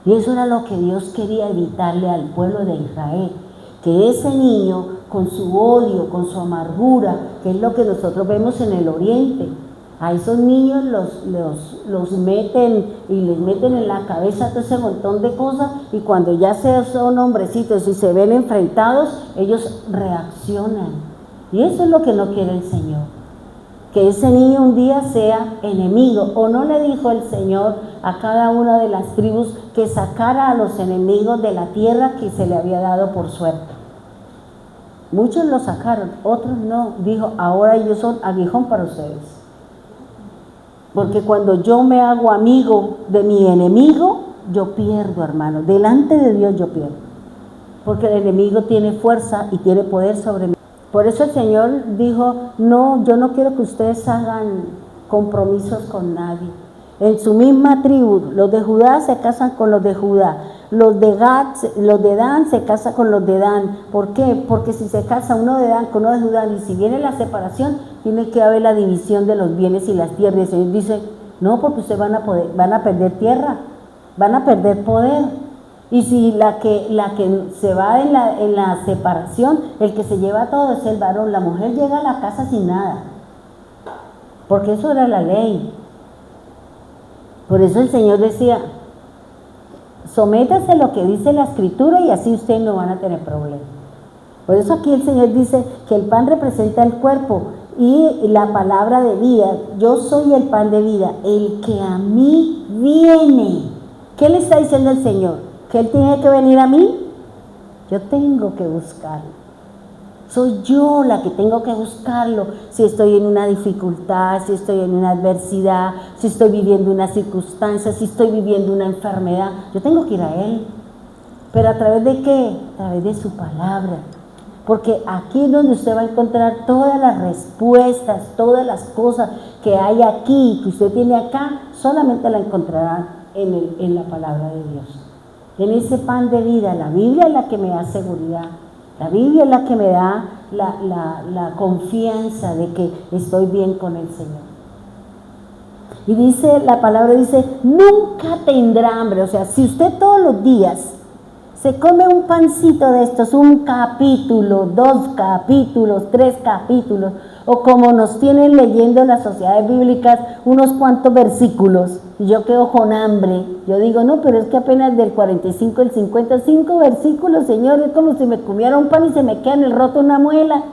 Y eso era lo que Dios quería evitarle al pueblo de Israel, que ese niño con su odio, con su amargura, que es lo que nosotros vemos en el oriente, a esos niños los meten y les meten en la cabeza todo ese montón de cosas, y cuando ya son hombrecitos y se ven enfrentados, ellos reaccionan. Y eso es lo que no quiere el Señor, que ese niño un día sea enemigo. ¿O no le dijo el Señor a cada una de las tribus que sacara a los enemigos de la tierra que se le había dado por suerte? Muchos lo sacaron, otros no. Dijo, ahora ellos son aguijón para ustedes. Porque cuando yo me hago amigo de mi enemigo, yo pierdo, hermano. Delante de Dios yo pierdo. Porque el enemigo tiene fuerza y tiene poder sobre mí. Por eso el Señor dijo, no, yo no quiero que ustedes hagan compromisos con nadie. En su misma tribu, los de Judá se casan con los de Judá, los de Dan se casan con los de Dan. ¿Por qué? Porque si se casa uno de Dan con uno de Judá, y si viene la separación, tiene que haber la división de los bienes y las tierras. Y el Señor dice, no, porque ustedes van a perder tierra, van a perder poder. Y si la que se va en la separación, el que se lleva todo es el varón. La mujer llega a la casa sin nada, porque eso era la ley. Por eso el Señor decía, sométase a lo que dice la Escritura y así ustedes no van a tener problemas. Por eso aquí el Señor dice que el pan representa el cuerpo y la palabra de vida. Yo soy el pan de vida, el que a mí viene. ¿Qué le está diciendo el Señor? ¿Que Él tiene que venir a mí? Yo tengo que buscarlo. Soy yo la que tengo que buscarlo. Si estoy en una dificultad, si estoy en una adversidad, si estoy viviendo una circunstancia, si estoy viviendo una enfermedad, yo tengo que ir a Él. ¿Pero a través de qué? A través de su palabra. Porque aquí es donde usted va a encontrar todas las respuestas, todas las cosas que hay aquí, que usted tiene acá, solamente la encontrará en la palabra de Dios. En ese pan de vida. La Biblia es la que me da seguridad. La Biblia es la que me da la confianza de que estoy bien con el Señor. Y dice, la palabra dice, nunca tendrá hambre. O sea, si usted todos los días se come un pancito de estos, un capítulo, 2 capítulos, 3 capítulos, o como nos tienen leyendo en las sociedades bíblicas unos cuantos versículos, y yo quedo con hambre. Yo digo, no, pero es que apenas del 45 al 55 versículos, Señor, es como si me comiera un pan y se me queda en el roto una muela.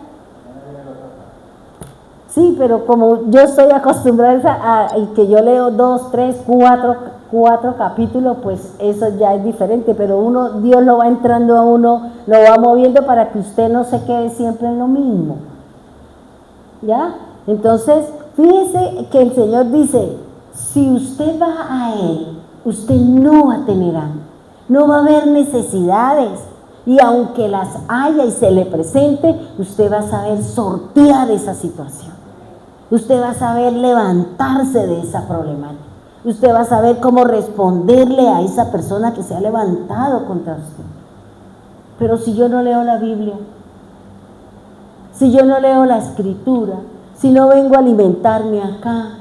Sí, pero como yo estoy acostumbrada a que yo leo 2, 3, 4 capítulos, pues eso ya es diferente, pero Dios lo va entrando a uno, lo va moviendo para que usted no se quede siempre en lo mismo. ¿Ya? Entonces, fíjese que el Señor dice, si usted va a Él, usted no va a tener hambre, no va a haber necesidades, y aunque las haya y se le presente, usted va a saber sortear esa situación. Usted va a saber levantarse de esa problemática. Usted va a saber cómo responderle a esa persona que se ha levantado contra usted. Pero si yo no leo la Biblia, si yo no leo la Escritura, si no vengo a alimentarme acá,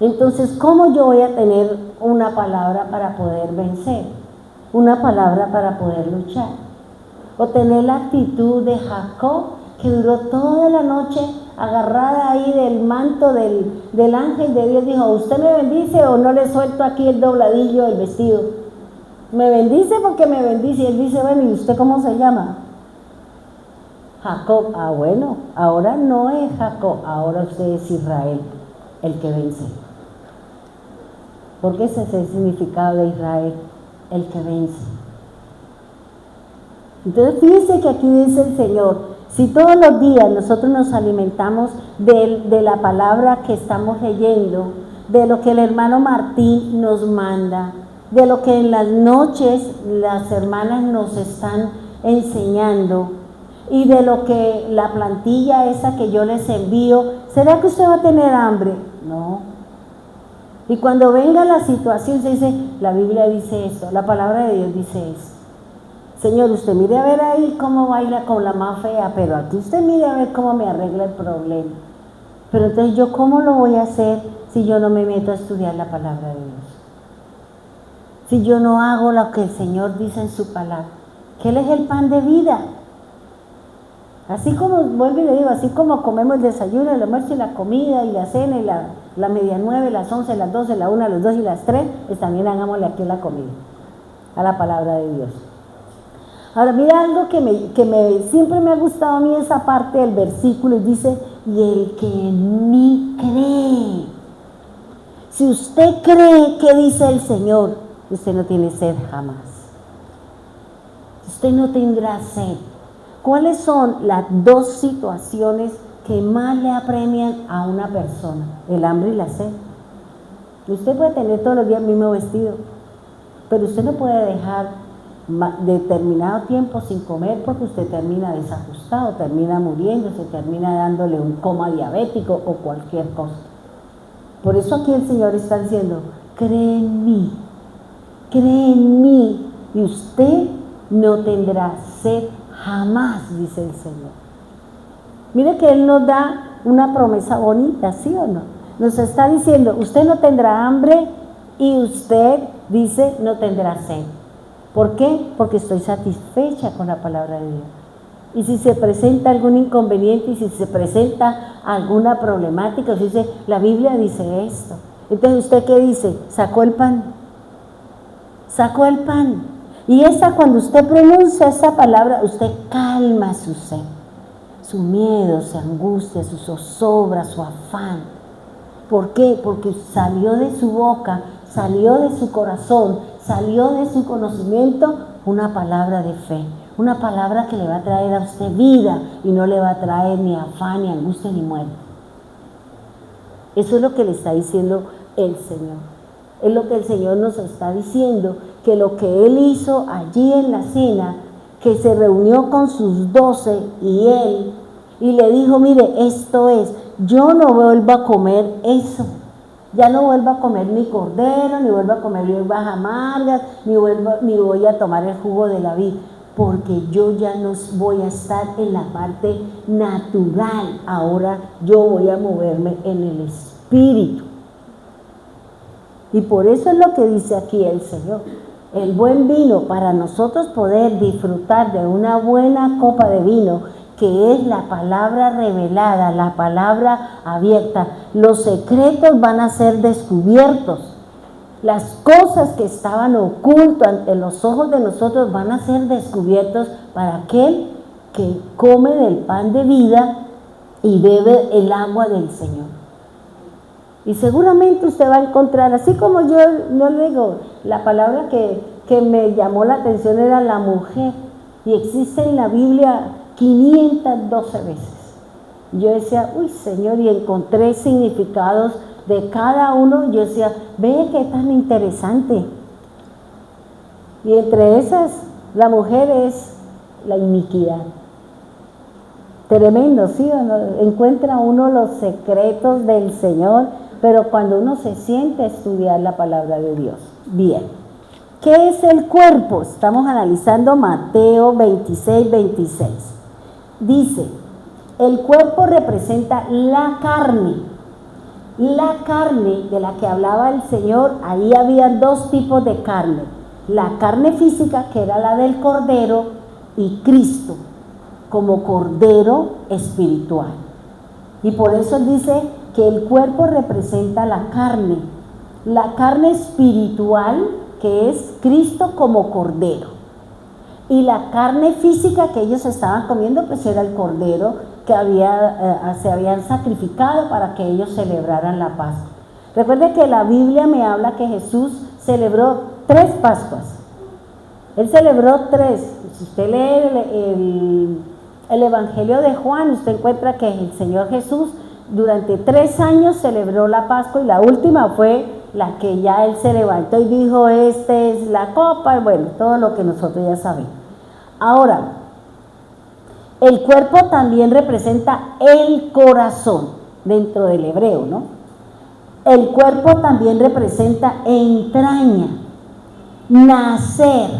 entonces, ¿cómo yo voy a tener una palabra para poder vencer? Una palabra para poder luchar. O tener la actitud de Jacob, que duró toda la noche agarrada ahí del manto del ángel de Dios. Dijo, ¿usted me bendice o no le suelto aquí el dobladillo del vestido? Me bendice porque me bendice. Y él dice, bueno, ¿y usted cómo se llama? Jacob. Ah, bueno, ahora no es Jacob, ahora usted es Israel, el que vence. Porque ese es el significado de Israel, el que vence. Entonces fíjense que aquí dice el Señor, si todos los días nosotros nos alimentamos de la palabra que estamos leyendo, de lo que el hermano Martín nos manda, de lo que en las noches las hermanas nos están enseñando, y de lo que la plantilla esa que yo les envío, ¿será que usted va a tener hambre? No. Y cuando venga la situación, se dice, la Biblia dice esto, la palabra de Dios dice esto. Señor, usted mire a ver ahí cómo baila con la más fea, pero aquí usted mire a ver cómo me arregla el problema. Pero entonces, ¿yo cómo lo voy a hacer si yo no me meto a estudiar la palabra de Dios? Si yo no hago lo que el Señor dice en su palabra, que Él es el pan de vida. Así como, vuelvo y le digo, así como comemos el desayuno, el almuerzo y la comida y la cena y la media 9, las 11, las 12, la 1, las 2 y las 3, pues también hagámosle aquí la comida, a la palabra de Dios. Ahora mira algo que siempre me ha gustado a mí, esa parte del versículo, y dice, y el que en mí cree. Si usted cree que dice el Señor, usted no tiene sed jamás. Usted no tendrá sed. ¿Cuáles son las dos situaciones que más le apremian a una persona? El hambre y la sed. Usted puede tener todos los días el mismo vestido, pero usted no puede dejar determinado tiempo sin comer porque usted termina desajustado, termina muriéndose, termina dándole un coma diabético o cualquier cosa. Por eso aquí el Señor está diciendo, cree en mí y usted no tendrá sed jamás, dice el Señor. Mire que Él nos da una promesa bonita, ¿sí o no? Nos está diciendo, usted no tendrá hambre y usted dice no tendrá sed. ¿Por qué? Porque estoy satisfecha con la palabra de Dios. Y si se presenta algún inconveniente y si se presenta alguna problemática, usted dice, la Biblia dice esto. Entonces, ¿usted qué dice? Sacó el pan. Sacó el pan. Y cuando usted pronuncia esa palabra, usted calma su sed, su miedo, su angustia, su zozobra, su afán. ¿Por qué? Porque salió de su boca, salió de su corazón, salió de su conocimiento una palabra de fe, una palabra que le va a traer a usted vida y no le va a traer ni afán, ni angustia, ni muerte. Eso es lo que le está diciendo el Señor. Es lo que el Señor nos está diciendo, que lo que Él hizo allí en la cena, que se reunió con sus 12 y Él, y le dijo, mire, esto es, yo no vuelvo a comer eso. Ya no vuelvo a comer ni cordero, ni vuelvo a comer hierbas amargas, ni voy a tomar el jugo de la vid, porque yo ya no voy a estar en la parte natural, ahora yo voy a moverme en el espíritu. Y por eso es lo que dice aquí el Señor. el buen vino, para nosotros poder disfrutar de una buena copa de vino, que es la palabra revelada, la palabra abierta, los secretos van a ser descubiertos. Las cosas que estaban ocultas ante los ojos de nosotros van a ser descubiertos para aquel que come del pan de vida y bebe el agua del Señor. Y seguramente usted va a encontrar, así como yo no le digo, la palabra que me llamó la atención era la mujer, y existe en la Biblia 512 veces. Yo decía, uy Señor, y encontré significados de cada uno. Yo decía, ve qué tan interesante. Y entre esas, la mujer es la iniquidad. Tremendo, ¿sí o no? Encuentra uno los secretos del Señor, pero cuando uno se siente a estudiar la palabra de Dios. Bien, ¿qué es el cuerpo? Estamos analizando Mateo 26, 26. Dice, el cuerpo representa la carne. La carne de la que hablaba el Señor, ahí había dos tipos de carne. La carne física, que era la del Cordero, y Cristo, como Cordero espiritual. Y por eso dice que el cuerpo representa la carne espiritual, que es Cristo como Cordero. Y la carne física que ellos estaban comiendo, pues era el Cordero que se habían sacrificado para que ellos celebraran la Pascua. Recuerde que la Biblia me habla que Jesús celebró 3 Pascuas. Él celebró 3. Si usted lee el Evangelio de Juan, usted encuentra que el Señor Jesús durante 3 años celebró la Pascua, y la última fue la que ya Él se levantó y dijo, esta es la copa, bueno, todo lo que nosotros ya sabemos. Ahora, el cuerpo también representa el corazón dentro del hebreo, ¿no? El cuerpo también representa entraña, nacer,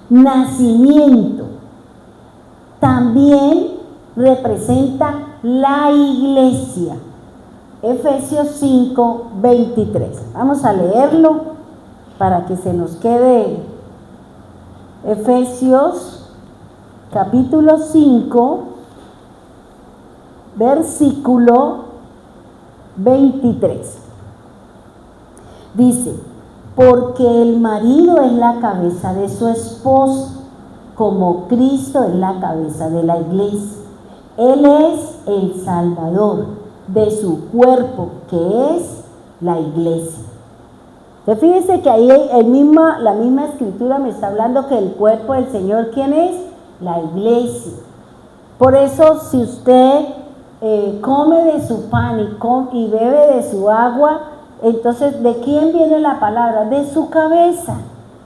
nacimiento. También representa la iglesia. Efesios 5, 23. Vamos a leerlo para que se nos quede. Efesios capítulo 5, versículo 23. Dice, porque el marido es la cabeza de su esposa, como Cristo es la cabeza de la iglesia. Él es el Salvador de su cuerpo, que es la iglesia. Fíjense que ahí la misma escritura me está hablando que el cuerpo del Señor, ¿quién es? La iglesia. Por eso, si usted come de su pan y bebe de su agua, entonces, ¿de quién viene la palabra? De su cabeza.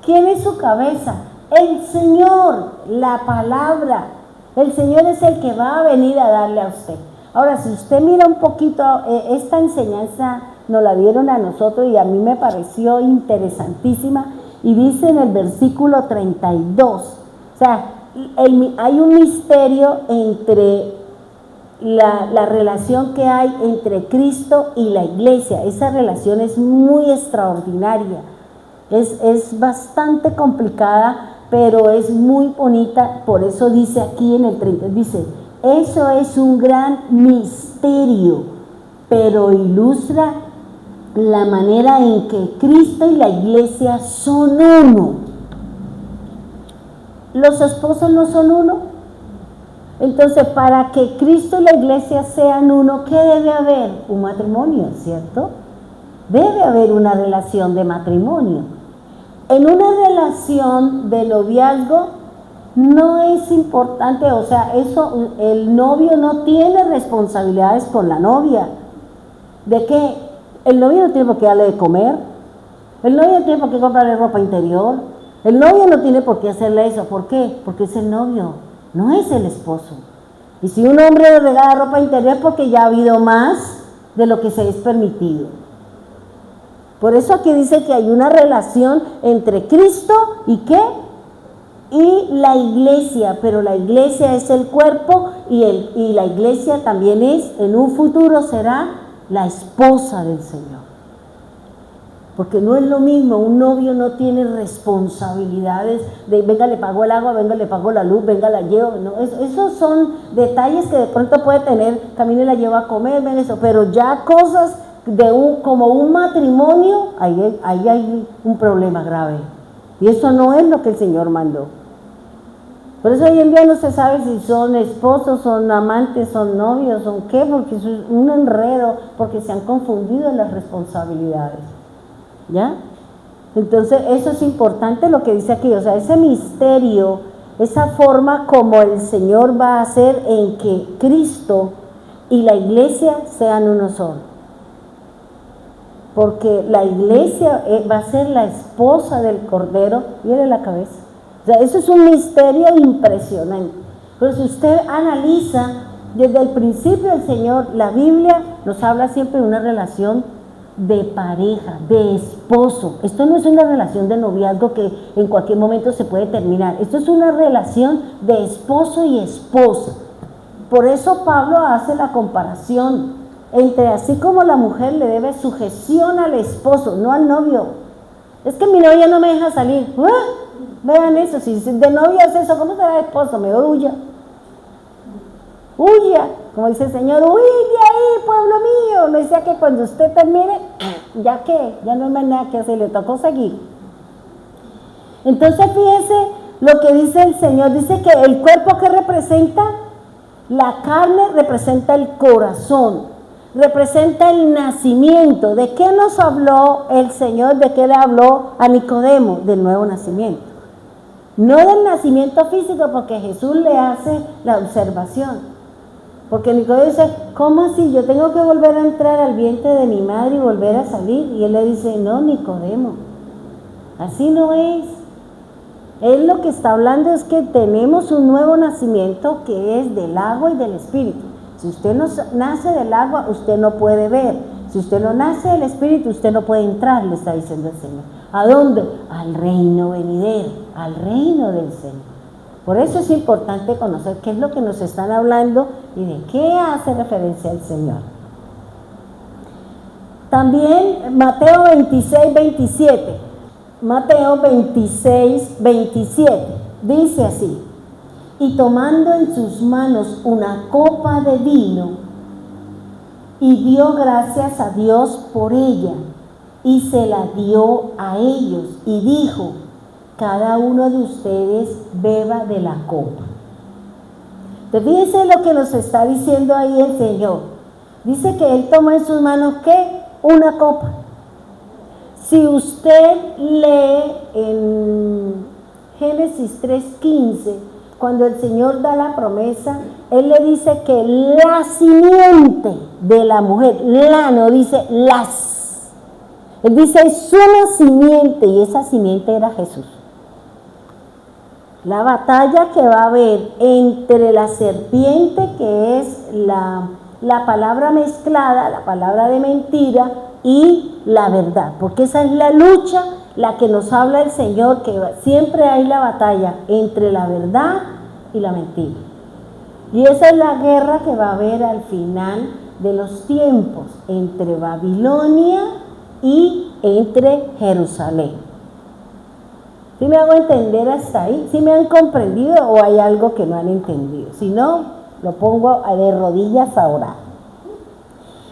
¿Quién es su cabeza? El Señor, la palabra. El Señor es el que va a venir a darle a usted. Ahora, si usted mira un poquito, esta enseñanza nos la dieron a nosotros y a mí me pareció interesantísima, y dice en el versículo 32, o sea, hay un misterio entre la relación que hay entre Cristo y la iglesia. Esa relación es muy extraordinaria, es bastante complicada, pero es muy bonita. Por eso dice aquí en el 30, dice, eso es un gran misterio, pero ilustra la manera en que Cristo y la iglesia son uno. ¿Los esposos no son uno? Entonces, para que Cristo y la iglesia sean uno, ¿qué debe haber? Un matrimonio, ¿cierto? Debe haber una relación de matrimonio. En una relación de noviazgo no es importante, o sea, el novio no tiene responsabilidades con la novia. ¿De qué? El novio no tiene por qué darle de comer, el novio no tiene por qué comprarle ropa interior, el novio no tiene por qué hacerle eso. ¿Por qué? Porque es el novio, no es el esposo. Y si un hombre le regala ropa interior, porque ya ha habido más de lo que se es permitido. Por eso aquí dice que hay una relación entre Cristo y ¿qué? Y la iglesia, pero la iglesia es el cuerpo y la iglesia también en un futuro será la esposa del Señor. Porque no es lo mismo, un novio no tiene responsabilidades de venga le pago el agua, venga le pago la luz, venga la llevo, no, esos son detalles que de pronto puede tener, camino y la lleva a comer, ven eso, pero ya cosas como un matrimonio, ahí hay un problema grave. Y eso no es lo que el Señor mandó. Por eso hoy en día no se sabe si son esposos, son amantes, son novios, son qué, porque eso es un enredo, porque se han confundido en las responsabilidades. ¿Ya? Entonces eso es importante lo que dice aquí, o sea, ese misterio, esa forma como el Señor va a hacer en que Cristo y la iglesia sean uno solo. Porque la iglesia va a ser la esposa del Cordero y él es la cabeza. O sea, eso es un misterio impresionante. Pero si usted analiza desde el principio del Señor, la Biblia nos habla siempre de una relación de pareja, de esposo. Esto no es una relación de noviazgo que en cualquier momento se puede terminar. Esto es una relación de esposo y esposa. Por eso Pablo hace la comparación entre así como la mujer le debe sujeción al esposo, no al novio. Es que mi novia no me deja salir. Vean eso, si de novio es eso, ¿cómo será de esposo? Me huya. Huya, como dice el Señor, huid de ahí, pueblo mío. No decía que cuando usted termine, ya no hay más nada que hacer, le tocó seguir. Entonces fíjese lo que dice el Señor, dice que el cuerpo que representa, la carne representa el corazón, representa el nacimiento. ¿De qué nos habló el Señor? ¿De qué le habló a Nicodemo? Del nuevo nacimiento. No del nacimiento físico, porque Jesús le hace la observación. Porque Nicodemo dice, ¿cómo así? Yo tengo que volver a entrar al vientre de mi madre y volver a salir. Y él le dice, no, Nicodemo, así no es. Él lo que está hablando es que tenemos un nuevo nacimiento que es del agua y del espíritu. Si usted no nace del agua, usted no puede ver. Si usted no nace del espíritu, usted no puede entrar, le está diciendo el Señor. ¿A dónde? Al reino venidero, al reino del Señor. Por eso es importante conocer qué es lo que nos están hablando y de qué hace referencia el Señor. También Mateo 26, 27. Mateo 26, 27. Dice así: y tomando en sus manos una copa de vino, y dio gracias a Dios por ella, y se la dio a ellos, y dijo: cada uno de ustedes beba de la copa. Entonces fíjense lo que nos está diciendo ahí el Señor. Dice que Él tomó en sus manos, ¿qué? Una copa. Si usted lee en Génesis 3:15, cuando el Señor da la promesa, Él le dice que la simiente de la mujer, la no dice las. Él dice es una simiente, y esa simiente era Jesús. La batalla que va a haber entre la serpiente, que es la palabra mezclada, la palabra de mentira, y la verdad, porque esa es la lucha, la que nos habla el Señor, que siempre hay la batalla entre la verdad y la mentira. Y esa es la guerra que va a haber al final de los tiempos, entre Babilonia y entre Jerusalén. ¿Sí me hago entender hasta ahí? ¿Sí me han comprendido o hay algo que no han entendido? Si no, lo pongo de rodillas a orar.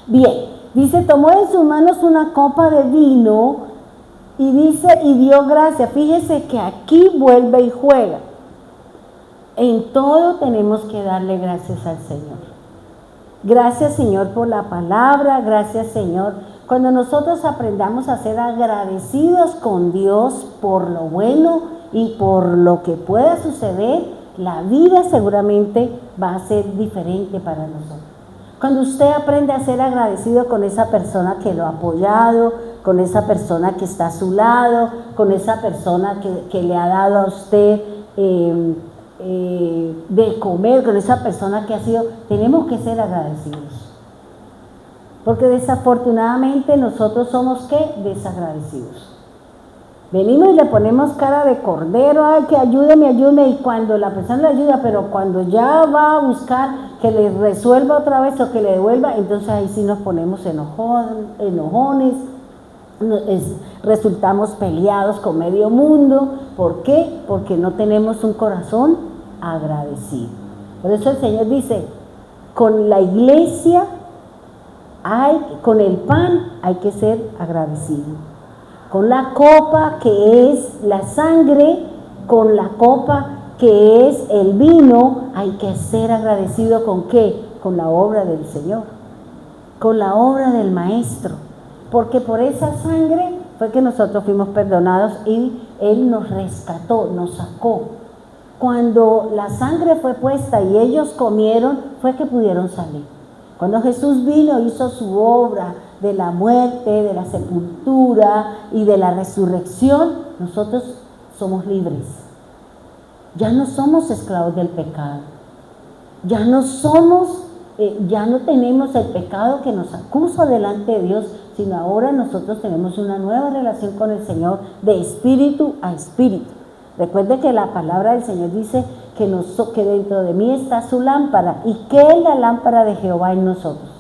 Bien, dice, tomó en sus manos una copa de vino y dice, y dio gracias. Fíjese que aquí vuelve y juega. En todo tenemos que darle gracias al Señor. Gracias, Señor, por la palabra. Gracias, Señor. Cuando nosotros aprendamos a ser agradecidos con Dios por lo bueno y por lo que pueda suceder, la vida seguramente va a ser diferente para nosotros. Cuando usted aprende a ser agradecido con esa persona que lo ha apoyado, con esa persona que está a su lado, con esa persona que le ha dado a usted de comer, con esa persona que ha sido, tenemos que ser agradecidos. Porque desafortunadamente nosotros somos, ¿qué? Desagradecidos. Venimos y le ponemos cara de cordero, ay, que ayúdeme, y cuando la persona le ayuda, pero cuando ya va a buscar que le resuelva otra vez o que le devuelva, entonces ahí sí nos ponemos enojones. resultamos peleados con medio mundo. ¿Por qué? Porque no tenemos un corazón agradecido. Por eso el Señor dice, con la iglesia, con el pan hay que ser agradecido. Con la copa que es la sangre, con la copa que es el vino, hay que ser agradecido. ¿Con qué? Con la obra del Señor, con la obra del Maestro, porque por esa sangre fue que nosotros fuimos perdonados y Él nos rescató, nos sacó. Cuando la sangre fue puesta y ellos comieron, fue que pudieron salir. Cuando Jesús vino, hizo su obra de la muerte, de la sepultura y de la resurrección, nosotros somos libres. Ya no somos esclavos del pecado. Ya no tenemos el pecado que nos acusa delante de Dios, sino ahora nosotros tenemos una nueva relación con el Señor de espíritu a espíritu. Recuerde que la palabra del Señor dice que dentro de mí está su lámpara. ¿Y qué es la lámpara de Jehová en nosotros?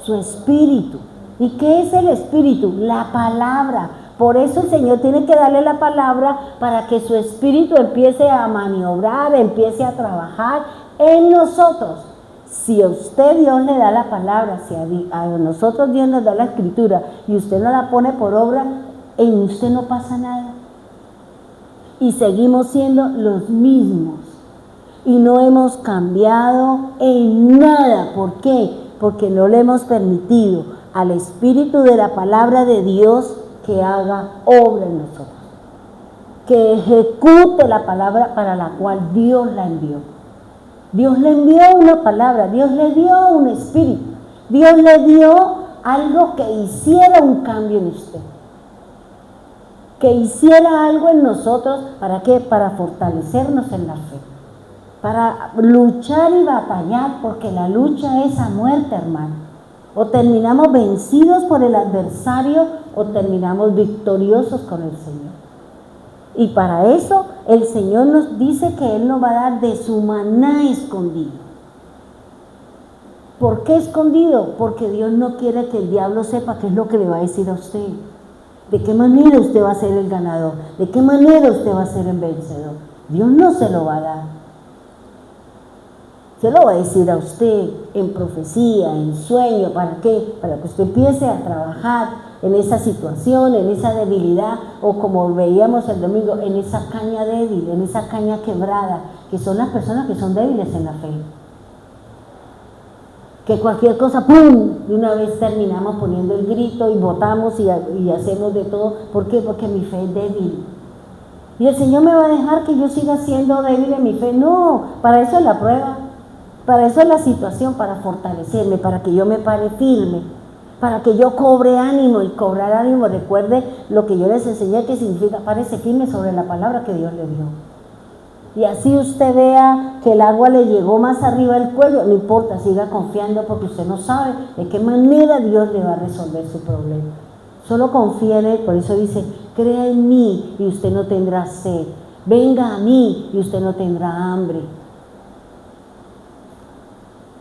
Su espíritu. ¿Y qué es el espíritu? La palabra. Por eso el Señor tiene que darle la palabra para que su espíritu empiece a maniobrar, empiece a trabajar en nosotros. Si a usted Dios le da la palabra, si a nosotros Dios nos da la escritura y usted no la pone por obra, en usted no pasa nada. Y seguimos siendo los mismos. Y no hemos cambiado en nada. ¿Por qué? Porque no le hemos permitido al Espíritu de la palabra de Dios que haga obra en nosotros. Que ejecute la palabra para la cual Dios la envió. Dios le envió una palabra, Dios le dio un espíritu, Dios le dio algo que hiciera un cambio en usted, que hiciera algo en nosotros. ¿Para qué? Para fortalecernos en la fe, para luchar y batallar, porque la lucha es a muerte, hermano. O terminamos vencidos por el adversario o terminamos victoriosos con el Señor. Y para eso el Señor nos dice que Él nos va a dar de su maná escondido. ¿Por qué escondido? Porque Dios no quiere que el diablo sepa qué es lo que le va a decir a usted. ¿De qué manera usted va a ser el ganador? ¿De qué manera usted va a ser el vencedor? Dios no se lo va a dar. Se lo va a decir a usted en profecía, en sueño. ¿Para qué? Para que usted empiece a trabajar en esa situación, en esa debilidad, o como veíamos el domingo, en esa caña débil, en esa caña quebrada, que son las personas que son débiles en la fe. Que cualquier cosa, ¡pum!, de una vez terminamos poniendo el grito y votamos y hacemos de todo. ¿Por qué? Porque mi fe es débil. ¿Y el Señor me va a dejar que yo siga siendo débil en mi fe? No, para eso es la prueba, para eso es la situación, para fortalecerme, para que yo me pare firme, para que yo cobre ánimo. Y cobrar ánimo, recuerde lo que yo les enseñé que significa: párese firme sobre la palabra que Dios le dio. Y así usted vea que el agua le llegó más arriba del cuello, no importa, siga confiando, porque usted no sabe de qué manera Dios le va a resolver su problema. Solo confía en Él. Por eso dice: crea en mí y usted no tendrá sed, venga a mí y usted no tendrá hambre.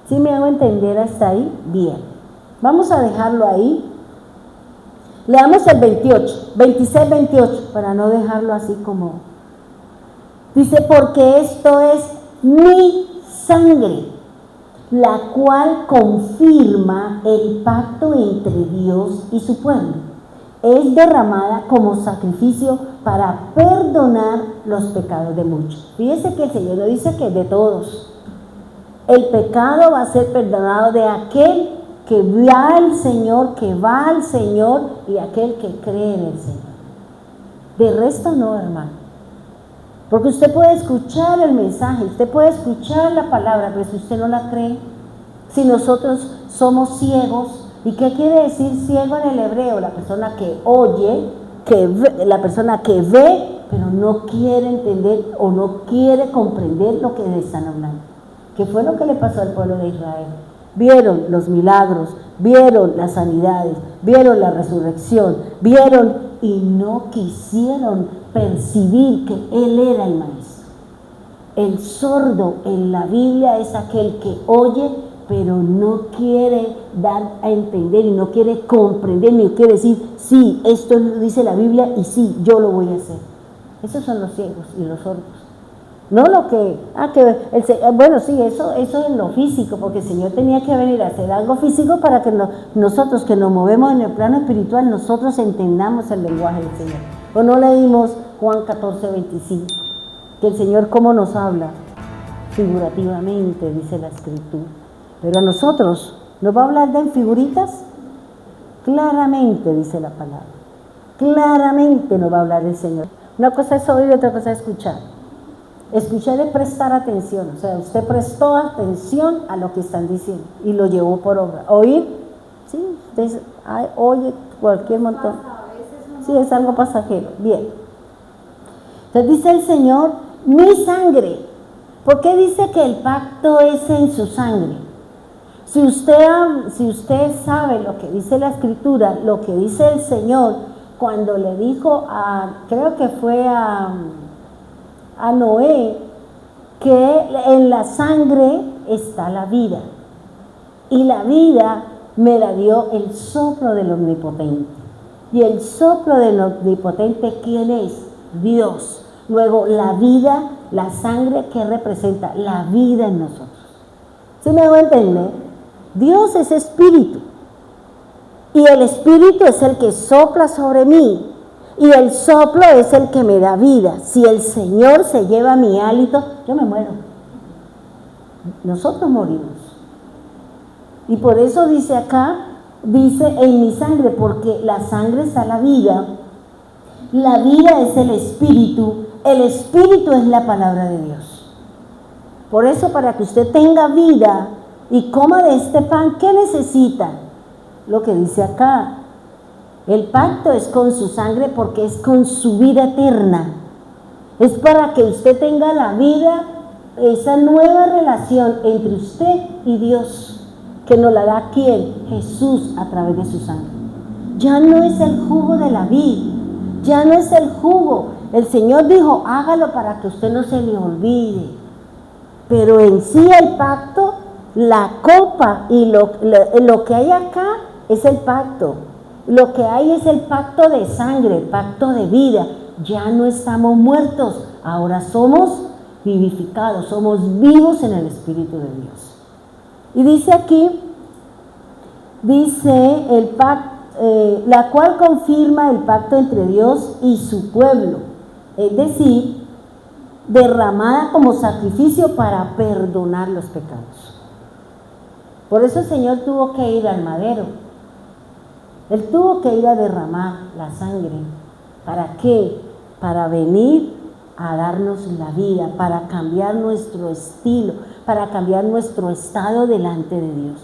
¿Sí me hago entender hasta ahí? Bien, vamos a dejarlo ahí. Leamos el 26, 28, para no dejarlo así como... Dice: porque esto es mi sangre, la cual confirma el pacto entre Dios y su pueblo. Es derramada como sacrificio para perdonar los pecados de muchos. Fíjese que el Señor no dice que es de todos. El pecado va a ser perdonado de aquel que va al Señor, y aquel que cree en el Señor. De resto no, hermano. Porque usted puede escuchar el mensaje, usted puede escuchar la palabra, pero si usted no la cree, si nosotros somos ciegos. ¿Y qué quiere decir ciego en el hebreo? La persona que oye, la persona que ve, pero no quiere entender o no quiere comprender lo que le están hablando. ¿Qué fue lo que le pasó al pueblo de Israel? Vieron los milagros, vieron las sanidades, vieron la resurrección, vieron y no quisieron percibir que Él era el Maestro. El sordo en la Biblia es aquel que oye pero no quiere dar a entender y no quiere comprender, ni quiere decir, sí, esto dice la Biblia y sí, yo lo voy a hacer. Esos son los ciegos y los sordos. No lo que, bueno, sí, eso es en lo físico, porque el Señor tenía que venir a hacer algo físico para que nosotros que nos movemos en el plano espiritual, nosotros entendamos el lenguaje del Señor. ¿O no leímos Juan 14:25? Que el Señor cómo nos habla, figurativamente, dice la Escritura. Pero a nosotros, ¿nos va a hablar de figuritas? Claramente, dice la palabra. Claramente nos va a hablar el Señor. Una cosa es oír y otra cosa es escuchar. Escuchar es prestar atención, o sea, usted prestó atención a lo que están diciendo y lo llevó por obra. Oír, sí, usted oye cualquier montón. Sí, es algo pasajero. Bien. Entonces dice el Señor, mi sangre. ¿Por qué dice que el pacto es en su sangre? Si usted sabe lo que dice la Escritura, lo que dice el Señor, cuando le dijo creo que fue a Noé, que en la sangre está la vida, y la vida me la dio el soplo del Omnipotente, y el soplo del Omnipotente, ¿quién es? Dios. Luego la vida, la sangre, ¿qué representa? La vida en nosotros. ¿Sí me hago entender? Dios es espíritu, y el espíritu es el que sopla sobre mí, y el soplo es el que me da vida. Si el Señor se lleva mi hálito, yo me muero. Nosotros morimos. Y por eso dice acá, dice en mi sangre, porque la sangre está la vida es el espíritu es la palabra de Dios. Por eso, para que usted tenga vida y coma de este pan, ¿qué necesita? Lo que dice acá. El pacto es con su sangre porque es con su vida eterna. Es para que usted tenga la vida, esa nueva relación entre usted y Dios, que nos la da ¿quién? Jesús, a través de su sangre. Ya no es el jugo de la vid, ya no es el jugo. El Señor dijo, hágalo para que usted no se le olvide. Pero en sí el pacto, la copa y lo que hay acá es el pacto. Lo que hay es el pacto de sangre, el pacto de vida. Ya no estamos muertos, ahora somos vivificados, somos vivos en el Espíritu de Dios. Y dice aquí, dice el pacto, la cual confirma el pacto entre Dios y su pueblo, es decir, derramada como sacrificio para perdonar los pecados. Por eso el Señor tuvo que ir al madero. Él tuvo que ir a derramar la sangre. ¿Para qué? Para venir a darnos la vida, para cambiar nuestro estilo, para cambiar nuestro estado delante de Dios.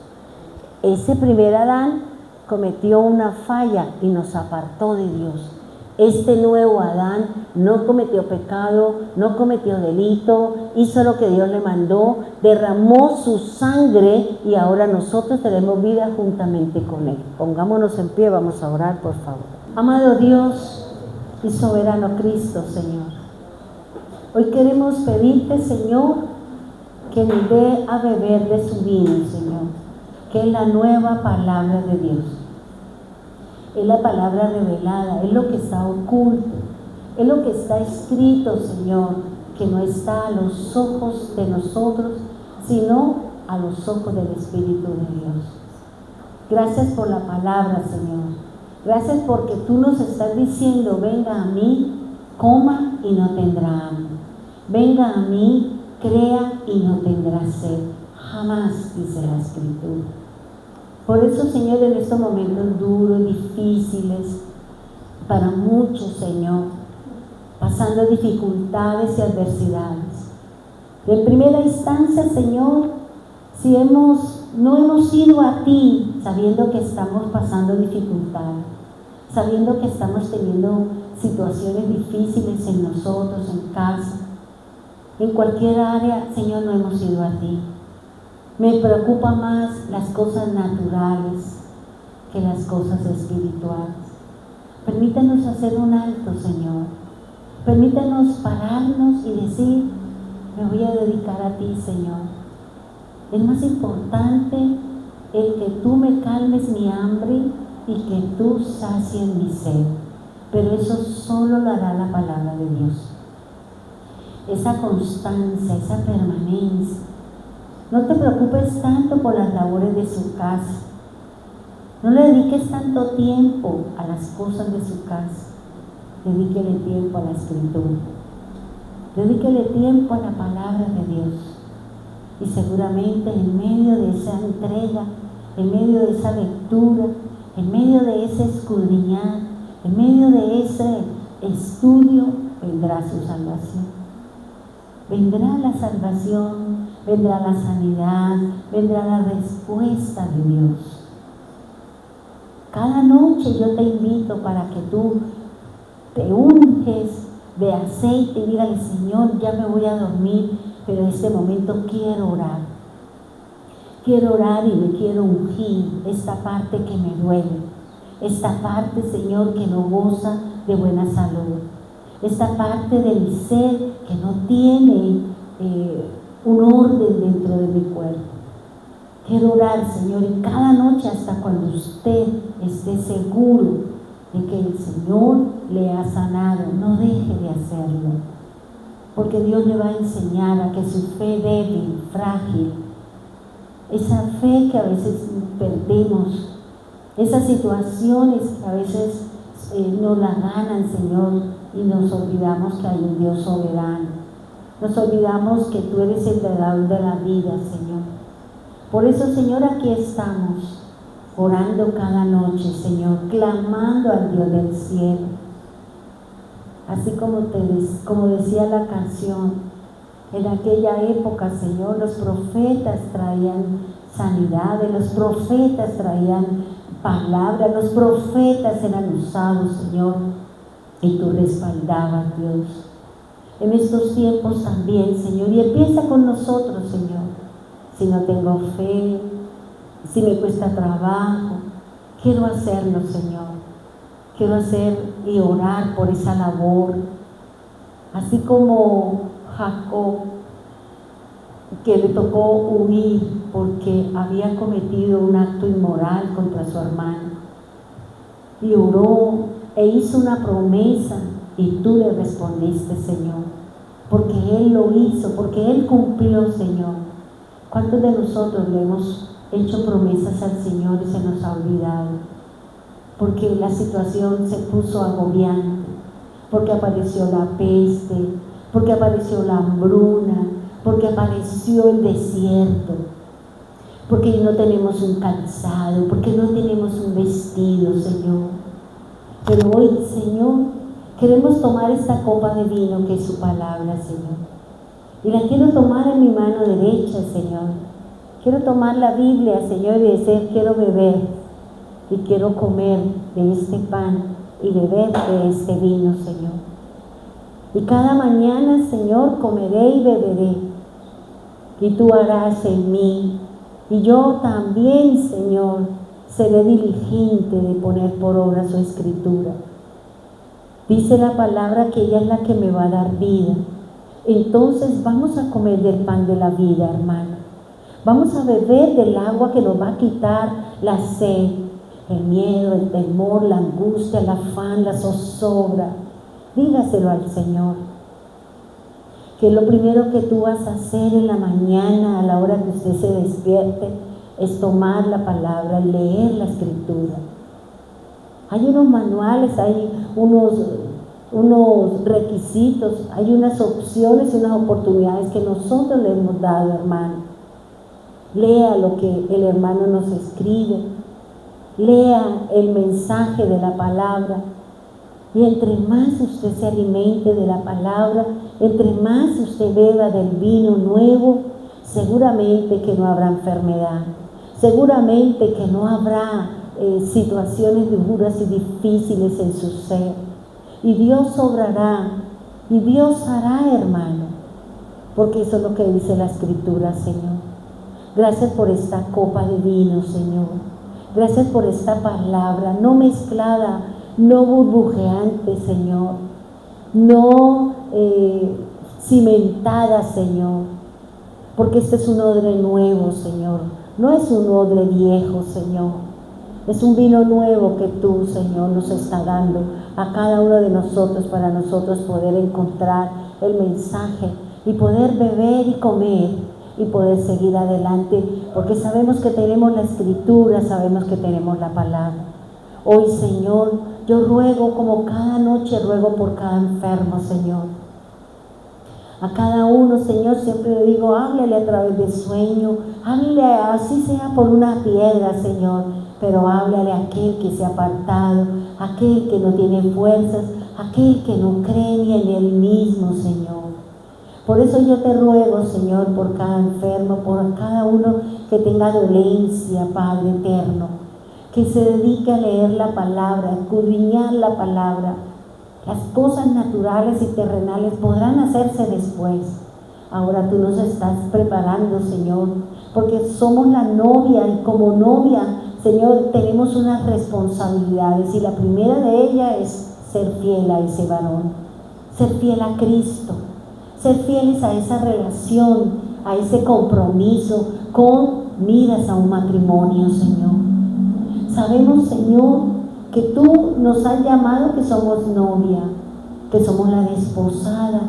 Ese primer Adán cometió una falla y nos apartó de Dios. Este nuevo Adán no cometió pecado, no cometió delito, hizo lo que Dios le mandó, derramó su sangre y ahora nosotros tenemos vida juntamente con Él. Pongámonos en pie, vamos a orar, por favor. Amado Dios y soberano Cristo, Señor, hoy queremos pedirte, Señor, que nos dé a beber de su vino, Señor, que es la nueva palabra de Dios. Es la palabra revelada, es lo que está oculto, es lo que está escrito, Señor, que no está a los ojos de nosotros, sino a los ojos del Espíritu de Dios. Gracias por la palabra, Señor. Gracias porque tú nos estás diciendo, venga a mí, coma y no tendrá hambre. Venga a mí, crea y no tendrá sed. Jamás, dice la Escritura. Por eso, Señor, en estos momentos duros, difíciles, para muchos, Señor, pasando dificultades y adversidades. En primera instancia, Señor, si no hemos ido a ti sabiendo que estamos pasando dificultades, sabiendo que estamos teniendo situaciones difíciles en nosotros, en casa, en cualquier área, Señor, no hemos ido a ti. Me preocupa más las cosas naturales que las cosas espirituales. Permítanos hacer un alto, Señor. Permítanos pararnos y decir, me voy a dedicar a ti, Señor. Es más importante el que tú me calmes mi hambre y que tú sacies mi sed. Pero eso solo lo hará la palabra de Dios. Esa constancia, esa permanencia. No te preocupes tanto por las labores de su casa. No le dediques tanto tiempo a las cosas de su casa. Dedíquele tiempo a la escritura. Dedíquele tiempo a la palabra de Dios. Y seguramente en medio de esa entrega, en medio de esa lectura, en medio de ese escudriñar, en medio de ese estudio, vendrá su salvación. Vendrá la salvación, vendrá la sanidad, vendrá la respuesta de Dios. Cada noche yo te invito para que tú te unges de aceite y dígale: Señor, ya me voy a dormir, pero en este momento quiero orar. Quiero orar y me quiero ungir esta parte que me duele. Esta parte, Señor, que no goza de buena salud. Esta parte de mi ser que no tiene un orden dentro de mi cuerpo. Quiero orar, Señor, y cada noche hasta cuando usted esté seguro de que el Señor le ha sanado, no deje de hacerlo. Porque Dios le va a enseñar a que su fe débil, frágil, esa fe que a veces perdemos, esas situaciones que a veces nos la ganan, Señor, y nos olvidamos que hay un Dios soberano. Nos olvidamos que tú eres el dador de la vida, Señor. Por eso, Señor, aquí estamos, orando cada noche, Señor, clamando al Dios del cielo. Así como decía la canción, en aquella época, Señor, los profetas traían sanidades, los profetas traían palabras, los profetas eran usados, Señor, y tú respaldabas, Dios. En estos tiempos también, Señor, y empieza con nosotros, Señor. Si no tengo fe, si me cuesta trabajo, quiero hacerlo, Señor. Quiero hacer y orar por esa labor. Así como Jacob, que le tocó huir porque había cometido un acto inmoral contra su hermano. Y oró e hizo una promesa y tú le respondiste, Señor. Porque Él lo hizo, porque Él cumplió, Señor. ¿Cuántos de nosotros le hemos hecho promesas al Señor y se nos ha olvidado? Porque la situación se puso agobiante, porque apareció la peste, porque apareció la hambruna, porque apareció el desierto, porque no tenemos un calzado, porque no tenemos un vestido, Señor. Pero hoy, Señor, queremos tomar esta copa de vino que es su palabra, Señor. Y la quiero tomar en mi mano derecha, Señor. Quiero tomar la Biblia, Señor, y decir: quiero beber y quiero comer de este pan y beber de este vino, Señor. Y cada mañana, Señor, comeré y beberé. Y tú harás en mí. Y yo también, Señor, seré diligente de poner por obra su escritura. Dice la palabra que ella es la que me va a dar vida. Entonces vamos a comer del pan de la vida, hermano. Vamos a beber del agua que nos va a quitar la sed, el miedo, el temor, la angustia, el afán, la zozobra. Dígaselo al Señor. Que lo primero que tú vas a hacer en la mañana, a la hora que usted se despierte, es tomar la palabra, leer la escritura. Hay unos manuales, hay unos requisitos, hay unas opciones y unas oportunidades que nosotros le hemos dado, hermano. Lea lo que el hermano nos escribe, lea el mensaje de la palabra, y entre más usted se alimente de la palabra, entre más usted beba del vino nuevo, seguramente que no habrá enfermedad, seguramente que no habrá situaciones duras y difíciles en su ser. Y Dios obrará, y Dios hará, hermano, porque eso es lo que dice la Escritura, Señor. Gracias por esta copa de vino, Señor. Gracias por esta palabra, no mezclada, no burbujeante, Señor. No cimentada, Señor. porque este es un odre nuevo, Señor. No es un odre viejo, Señor. Es un vino nuevo que tú, Señor, nos está dando a cada uno de nosotros para nosotros poder encontrar el mensaje y poder beber y comer y poder seguir adelante, porque sabemos que tenemos la Escritura, sabemos que tenemos la palabra. Hoy, Señor, yo ruego, como cada noche ruego por cada enfermo, Señor. A cada uno, Señor, siempre le digo, háblele a través del sueño, háblele así sea por una piedra, Señor, pero háblale a aquel que se ha apartado, aquel que no tiene fuerzas, aquel que no cree ni en él mismo, Señor. Por eso yo te ruego, Señor, por cada enfermo, por cada uno que tenga dolencia, Padre eterno, que se dedique a leer la palabra, a escudriñar la palabra. Las cosas naturales y terrenales podrán hacerse después. Ahora tú nos estás preparando, Señor, porque somos la novia y como novia, Señor, tenemos unas responsabilidades y la primera de ellas es ser fiel a ese varón, ser fiel a Cristo, ser fieles a esa relación, a ese compromiso con miras a un matrimonio, Señor. Sabemos, Señor, que tú nos has llamado que somos novia, que somos la desposada,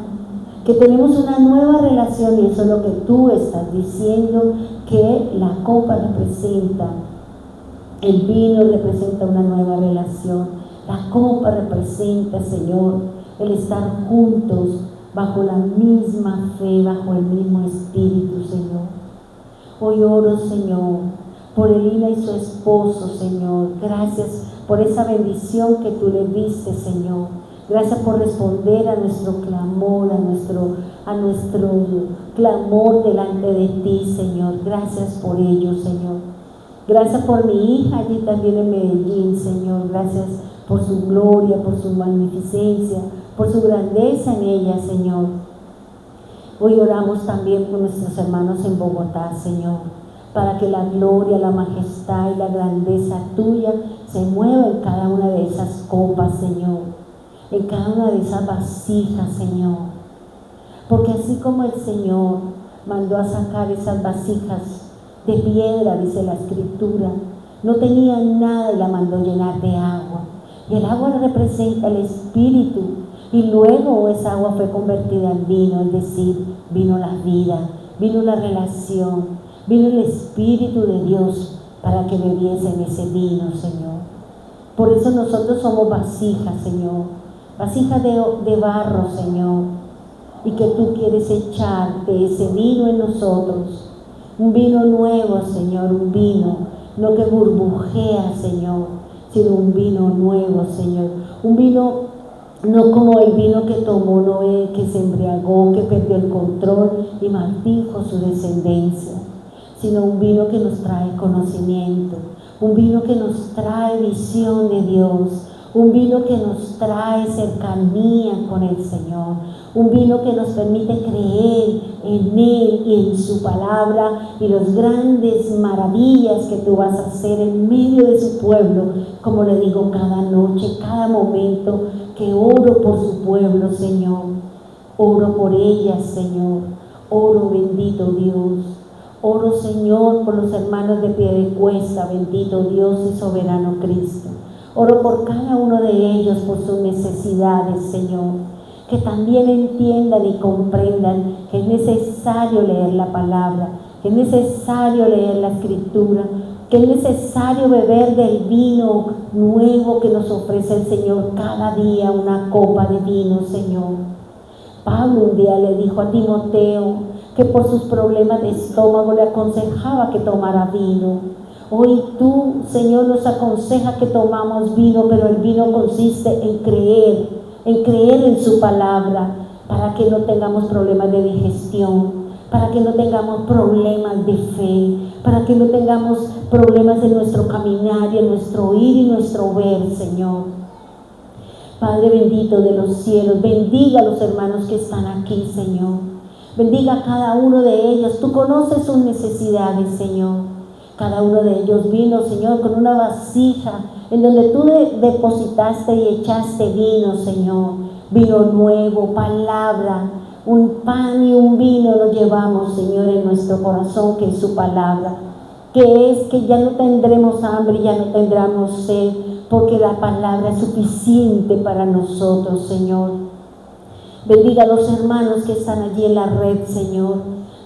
que tenemos una nueva relación y eso es lo que tú estás diciendo, que la copa representa, el vino representa una nueva relación, la copa representa, Señor, el estar juntos bajo la misma fe, bajo el mismo espíritu, Señor. Hoy oro, Señor, por Elina y su esposo, Señor. Gracias por esa bendición que tú le diste, Señor. Gracias por responder a nuestro clamor, a nuestro clamor delante de ti, Señor. Gracias por ello, Señor. Gracias por mi hija allí también en Medellín, Señor. Gracias por su gloria, por su magnificencia, por su grandeza en ella, Señor. Hoy oramos también por nuestros hermanos en Bogotá, Señor, para que la gloria, la majestad y la grandeza tuya se mueva en cada una de esas copas, Señor, en cada una de esas vasijas, Señor. Porque así como el Señor mandó a sacar esas vasijas de piedra, dice la Escritura, no tenían nada y la mandó llenar de agua. Y el agua representa el Espíritu. Y luego esa agua fue convertida en vino, es decir, vino la vida, vino la relación, vino el Espíritu de Dios para que bebiesen ese vino, Señor. Por eso nosotros somos vasijas, Señor, vasijas de barro, Señor, y que tú quieres echar de ese vino en nosotros, un vino nuevo, Señor, un vino no que burbujea, Señor, sino un vino nuevo, Señor, un vino no como el vino que tomó Noé, que se embriagó, que perdió el control y maldijo su descendencia, sino un vino que nos trae conocimiento, un vino que nos trae visión de Dios, un vino que nos trae cercanía con el Señor, un vino que nos permite creer en Él y en su palabra y las grandes maravillas que tú vas a hacer en medio de su pueblo, como le digo cada noche, cada momento que oro por su pueblo, Señor. Oro por ellas, Señor. Oro, bendito Dios. Oro, Señor, por los hermanos de Piedecuesta, bendito Dios y soberano Cristo. Oro por cada uno de ellos, por sus necesidades, Señor. Que también entiendan y comprendan que es necesario leer la palabra, que es necesario leer la Escritura, que es necesario beber del vino nuevo que nos ofrece el Señor cada día, una copa de vino, Señor. Pablo un día le dijo a Timoteo que por sus problemas de estómago le aconsejaba que tomara vino. Hoy tú, Señor, nos aconseja que tomamos vino, pero el vino consiste en creer en su palabra, para que no tengamos problemas de digestión, para que no tengamos problemas de fe, para que no tengamos problemas en nuestro caminar y en nuestro oír y nuestro ver, Señor. Padre bendito de los cielos, bendiga a los hermanos que están aquí, Señor. Bendiga a cada uno de ellos. Tú conoces sus necesidades, Señor. Cada uno de ellos vino, Señor, con una vasija en donde tú depositaste y echaste vino, Señor. Vino nuevo, palabra, un pan y un vino nos llevamos, Señor, en nuestro corazón, que es su palabra, que es que ya no tendremos hambre, ya no tendremos sed, porque la palabra es suficiente para nosotros, Señor. Bendiga a los hermanos que están allí en la red, Señor.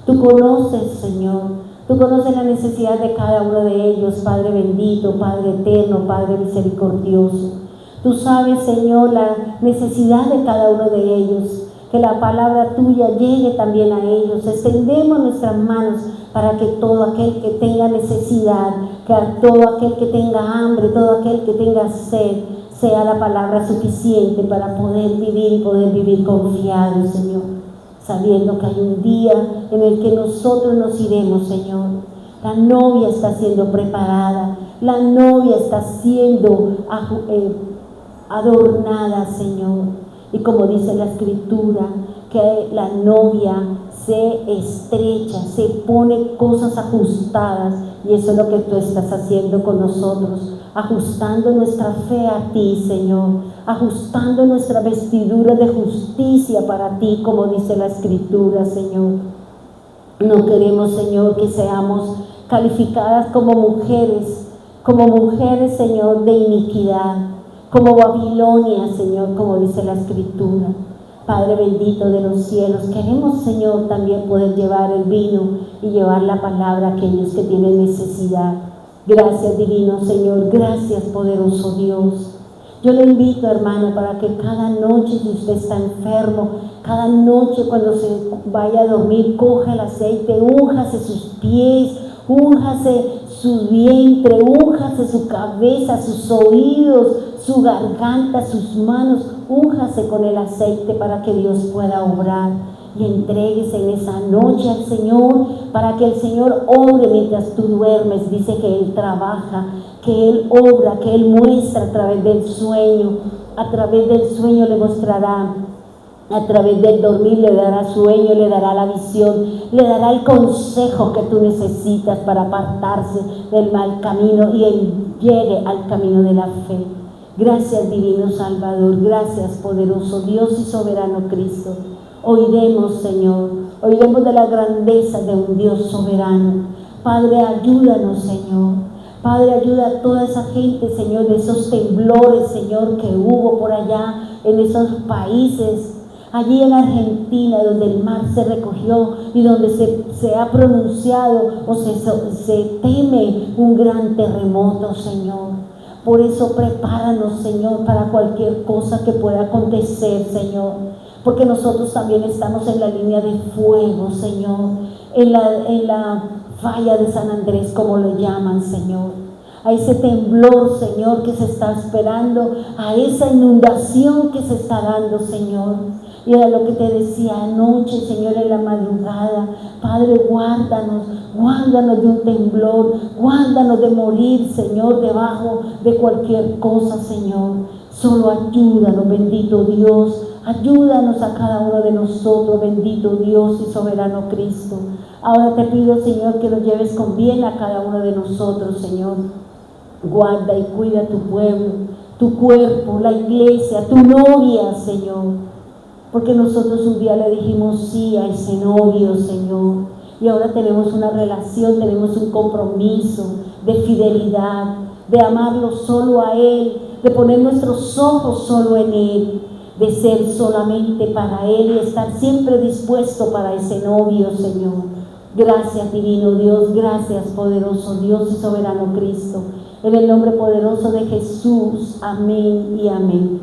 Tú conoces, Señor, tú conoces la necesidad de cada uno de ellos, Padre bendito, Padre eterno, Padre misericordioso. Tú sabes, Señor, la necesidad de cada uno de ellos. Que la palabra tuya llegue también a ellos. Extendemos nuestras manos para que todo aquel que tenga necesidad, que todo aquel que tenga hambre, todo aquel que tenga sed, sea la palabra suficiente para poder vivir y poder vivir confiados, Señor. Sabiendo que hay un día en el que nosotros nos iremos, Señor. La novia está siendo preparada, la novia está siendo adornada, Señor. Y como dice la Escritura, que la novia se estrecha, se pone cosas ajustadas, y eso es lo que tú estás haciendo con nosotros, ajustando nuestra fe a ti, Señor, ajustando nuestra vestidura de justicia para ti, como dice la Escritura, Señor. No queremos, Señor, que seamos calificadas como mujeres, Señor, de iniquidad, como Babilonia, Señor, como dice la Escritura. Padre bendito de los cielos, queremos, Señor, también poder llevar el vino y llevar la palabra a aquellos que tienen necesidad. Gracias, divino Señor, gracias, poderoso Dios. Yo le invito, hermano, para que cada noche, si usted está enfermo, cada noche cuando se vaya a dormir, coja el aceite, únjase sus pies, únjase su vientre, únjase su cabeza, sus oídos, su garganta, sus manos, únjase con el aceite para que Dios pueda obrar, y entréguese en esa noche al Señor, para que el Señor obre mientras tú duermes. Dice que Él trabaja, que Él obra, que Él muestra a través del sueño le mostrará, a través del dormir le dará sueño, le dará la visión, le dará el consejo que tú necesitas para apartarse del mal camino y Él llegue al camino de la fe. Gracias, divino Salvador, gracias, poderoso Dios y soberano Cristo. Oiremos, Señor, oiremos de la grandeza de un Dios soberano. Padre, ayúdanos, Señor. Padre, ayuda a toda esa gente, Señor, de esos temblores, Señor, que hubo por allá en esos países. Allí en Argentina, donde el mar se recogió y donde se ha pronunciado o se teme un gran terremoto, Señor. Por eso prepáranos, Señor, para cualquier cosa que pueda acontecer, Señor. Porque nosotros también estamos en la línea de fuego, Señor. En la falla de San Andrés, como lo llaman, Señor. A ese temblor, Señor, que se está esperando, a esa inundación que se está dando, Señor. Y era lo que te decía anoche, Señor, en la madrugada. Padre, guárdanos de un temblor, guárdanos de morir, Señor, debajo de cualquier cosa, Señor. Solo ayúdanos, bendito Dios. Ayúdanos a cada uno de nosotros, bendito Dios y soberano Cristo. Ahora te pido, Señor, que nos lleves con bien a cada uno de nosotros, Señor. Guarda y cuida tu pueblo, tu cuerpo, la iglesia, tu novia, Señor. Porque nosotros un día le dijimos sí a ese novio, Señor. Y ahora tenemos una relación, tenemos un compromiso de fidelidad, de amarlo solo a Él, de poner nuestros ojos solo en Él, de ser solamente para Él y estar siempre dispuesto para ese novio, Señor. Gracias, divino Dios, gracias, poderoso Dios y soberano Cristo. En el nombre poderoso de Jesús, amén y amén.